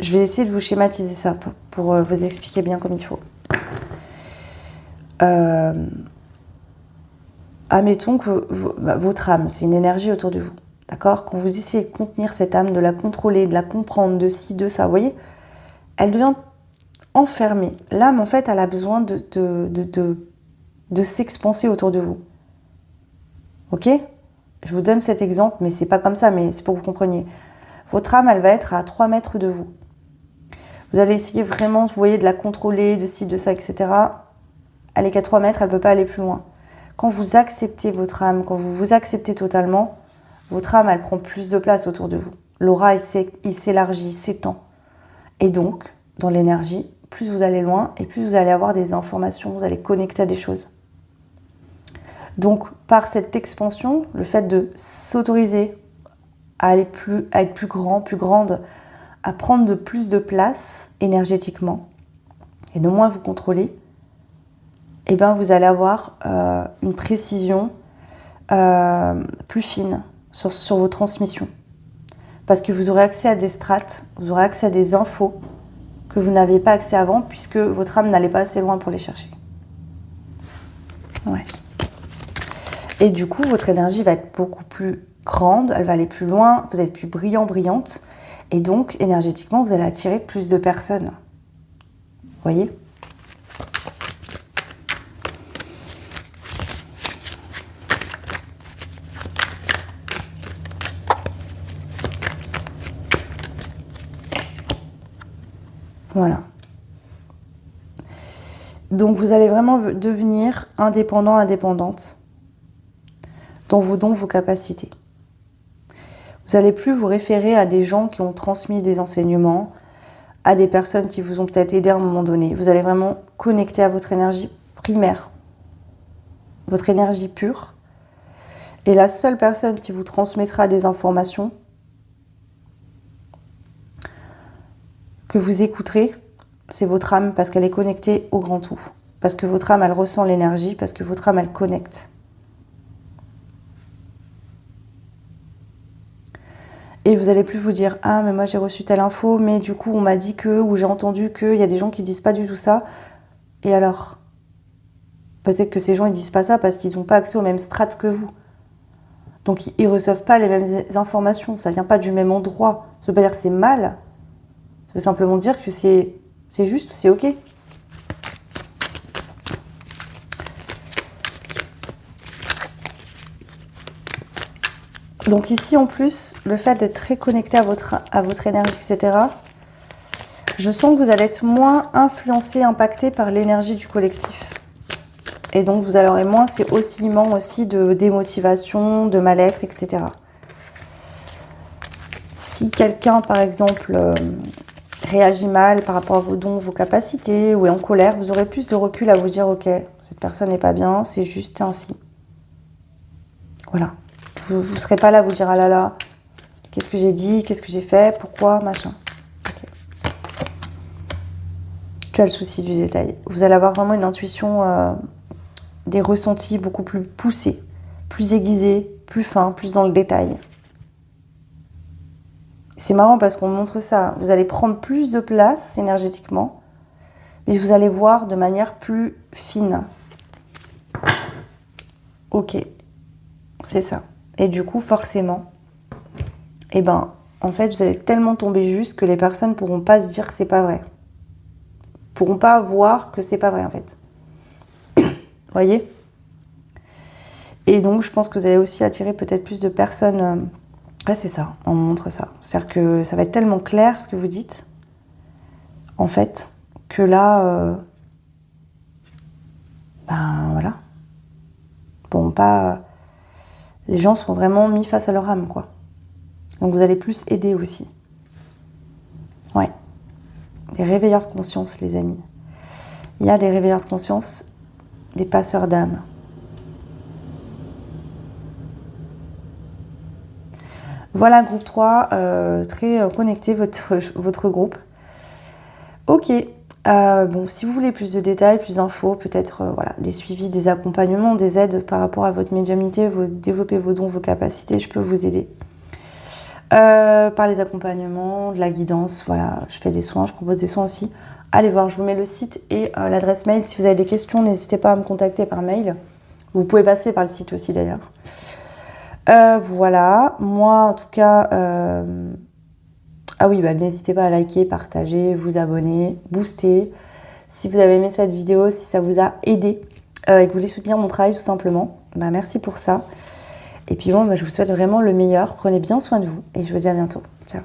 Je vais essayer de vous schématiser ça pour vous expliquer bien comme il faut. Admettons que votre âme, c'est une énergie autour de vous. D'accord? Quand vous essayez de contenir cette âme, de la contrôler, de la comprendre, de ci, de ça, vous voyez, elle devient enfermée. L'âme, en fait, elle a besoin de s'expanser autour de vous. Ok? Je vous donne cet exemple, mais c'est pas comme ça, mais c'est pour que vous compreniez. Votre âme, elle va être à 3 mètres de vous. Vous allez essayer vraiment, vous voyez, de la contrôler, de ci, de ça, etc. Elle est qu'à 3 mètres, elle ne peut pas aller plus loin. Quand vous acceptez votre âme, quand vous vous acceptez totalement, votre âme, elle prend plus de place autour de vous. L'aura, il s'élargit, il s'étend. Et donc, dans l'énergie, plus vous allez loin et plus vous allez avoir des informations, vous allez connecter à des choses. Donc, par cette expansion, le fait de s'autoriser à être plus grand, plus grande, à prendre de plus de place énergétiquement et de moins vous contrôler, eh ben vous allez avoir une précision plus fine sur vos transmissions. Parce que vous aurez accès à des strates, vous aurez accès à des infos que vous n'aviez pas accès avant puisque votre âme n'allait pas assez loin pour les chercher. Ouais. Et du coup, votre énergie va être beaucoup plus grande, elle va aller plus loin, vous êtes plus brillant, brillante. Et donc, énergétiquement, vous allez attirer plus de personnes. Vous voyez ? Voilà. Donc, vous allez vraiment devenir indépendant, indépendante dans vos dons, vos capacités. Vous n'allez plus vous référer à des gens qui ont transmis des enseignements, à des personnes qui vous ont peut-être aidé à un moment donné. Vous allez vraiment connecter à votre énergie primaire, votre énergie pure. Et la seule personne qui vous transmettra des informations que vous écouterez, c'est votre âme parce qu'elle est connectée au grand tout. Parce que votre âme, elle ressent l'énergie, parce que votre âme, elle connecte. Et vous n'allez plus vous dire « Ah, mais moi j'ai reçu telle info, mais du coup on m'a dit que, ou j'ai entendu que, il y a des gens qui disent pas du tout ça. » Et alors ? Peut-être que ces gens ils disent pas ça parce qu'ils n'ont pas accès aux mêmes strates que vous. Donc ils reçoivent pas les mêmes informations, ça vient pas du même endroit. Ça veut pas dire que c'est mal, ça veut simplement dire que c'est juste, c'est ok. Donc ici, en plus, le fait d'être très connecté à votre énergie, etc., je sens que vous allez être moins influencé, impacté par l'énergie du collectif. Et donc, vous aurez moins ces oscillements aussi de démotivation, de mal-être, etc. Si quelqu'un, par exemple, réagit mal par rapport à vos dons, vos capacités, ou est en colère, vous aurez plus de recul à vous dire « Ok, cette personne n'est pas bien, c'est juste ainsi. » Voilà. Vous ne serez pas là à vous dire « Ah là là, qu'est-ce que j'ai dit, qu'est-ce que j'ai fait, pourquoi, machin. » Okay. Tu as le souci du détail. Vous allez avoir vraiment une intuition, des ressentis beaucoup plus poussés, plus aiguisés, plus fins, plus dans le détail. C'est marrant parce qu'on montre ça. Vous allez prendre plus de place énergétiquement, mais vous allez voir de manière plus fine. Ok, c'est ça. Et du coup, forcément, en fait, vous allez tellement tomber juste que les personnes ne pourront pas se dire que c'est pas vrai. Pourront pas voir que c'est pas vrai, en fait. Vous voyez ? Et donc, je pense que vous allez aussi attirer peut-être plus de personnes. Ouais, c'est ça, on montre ça. C'est-à-dire que ça va être tellement clair ce que vous dites, en fait, que là, voilà. Bon, pas. Les gens seront vraiment mis face à leur âme, quoi. Donc vous allez plus aider aussi. Ouais. Des réveilleurs de conscience, les amis. Il y a des réveilleurs de conscience, des passeurs d'âme. Voilà, groupe 3, très connecté, votre groupe. Ok. Bon, si vous voulez plus de détails, plus d'infos, peut-être des suivis, des accompagnements, des aides par rapport à votre médiumnité, développer vos dons, vos capacités, je peux vous aider. Par les accompagnements, de la guidance, voilà, je fais des soins, je propose des soins aussi. Allez voir, je vous mets le site et l'adresse mail. Si vous avez des questions, n'hésitez pas à me contacter par mail. Vous pouvez passer par le site aussi d'ailleurs. Voilà, moi en tout cas, ah oui, n'hésitez pas à liker, partager, vous abonner, booster. Si vous avez aimé cette vidéo, si ça vous a aidé et que vous voulez soutenir mon travail tout simplement, merci pour ça. Et puis bon, je vous souhaite vraiment le meilleur. Prenez bien soin de vous et je vous dis à bientôt. Ciao.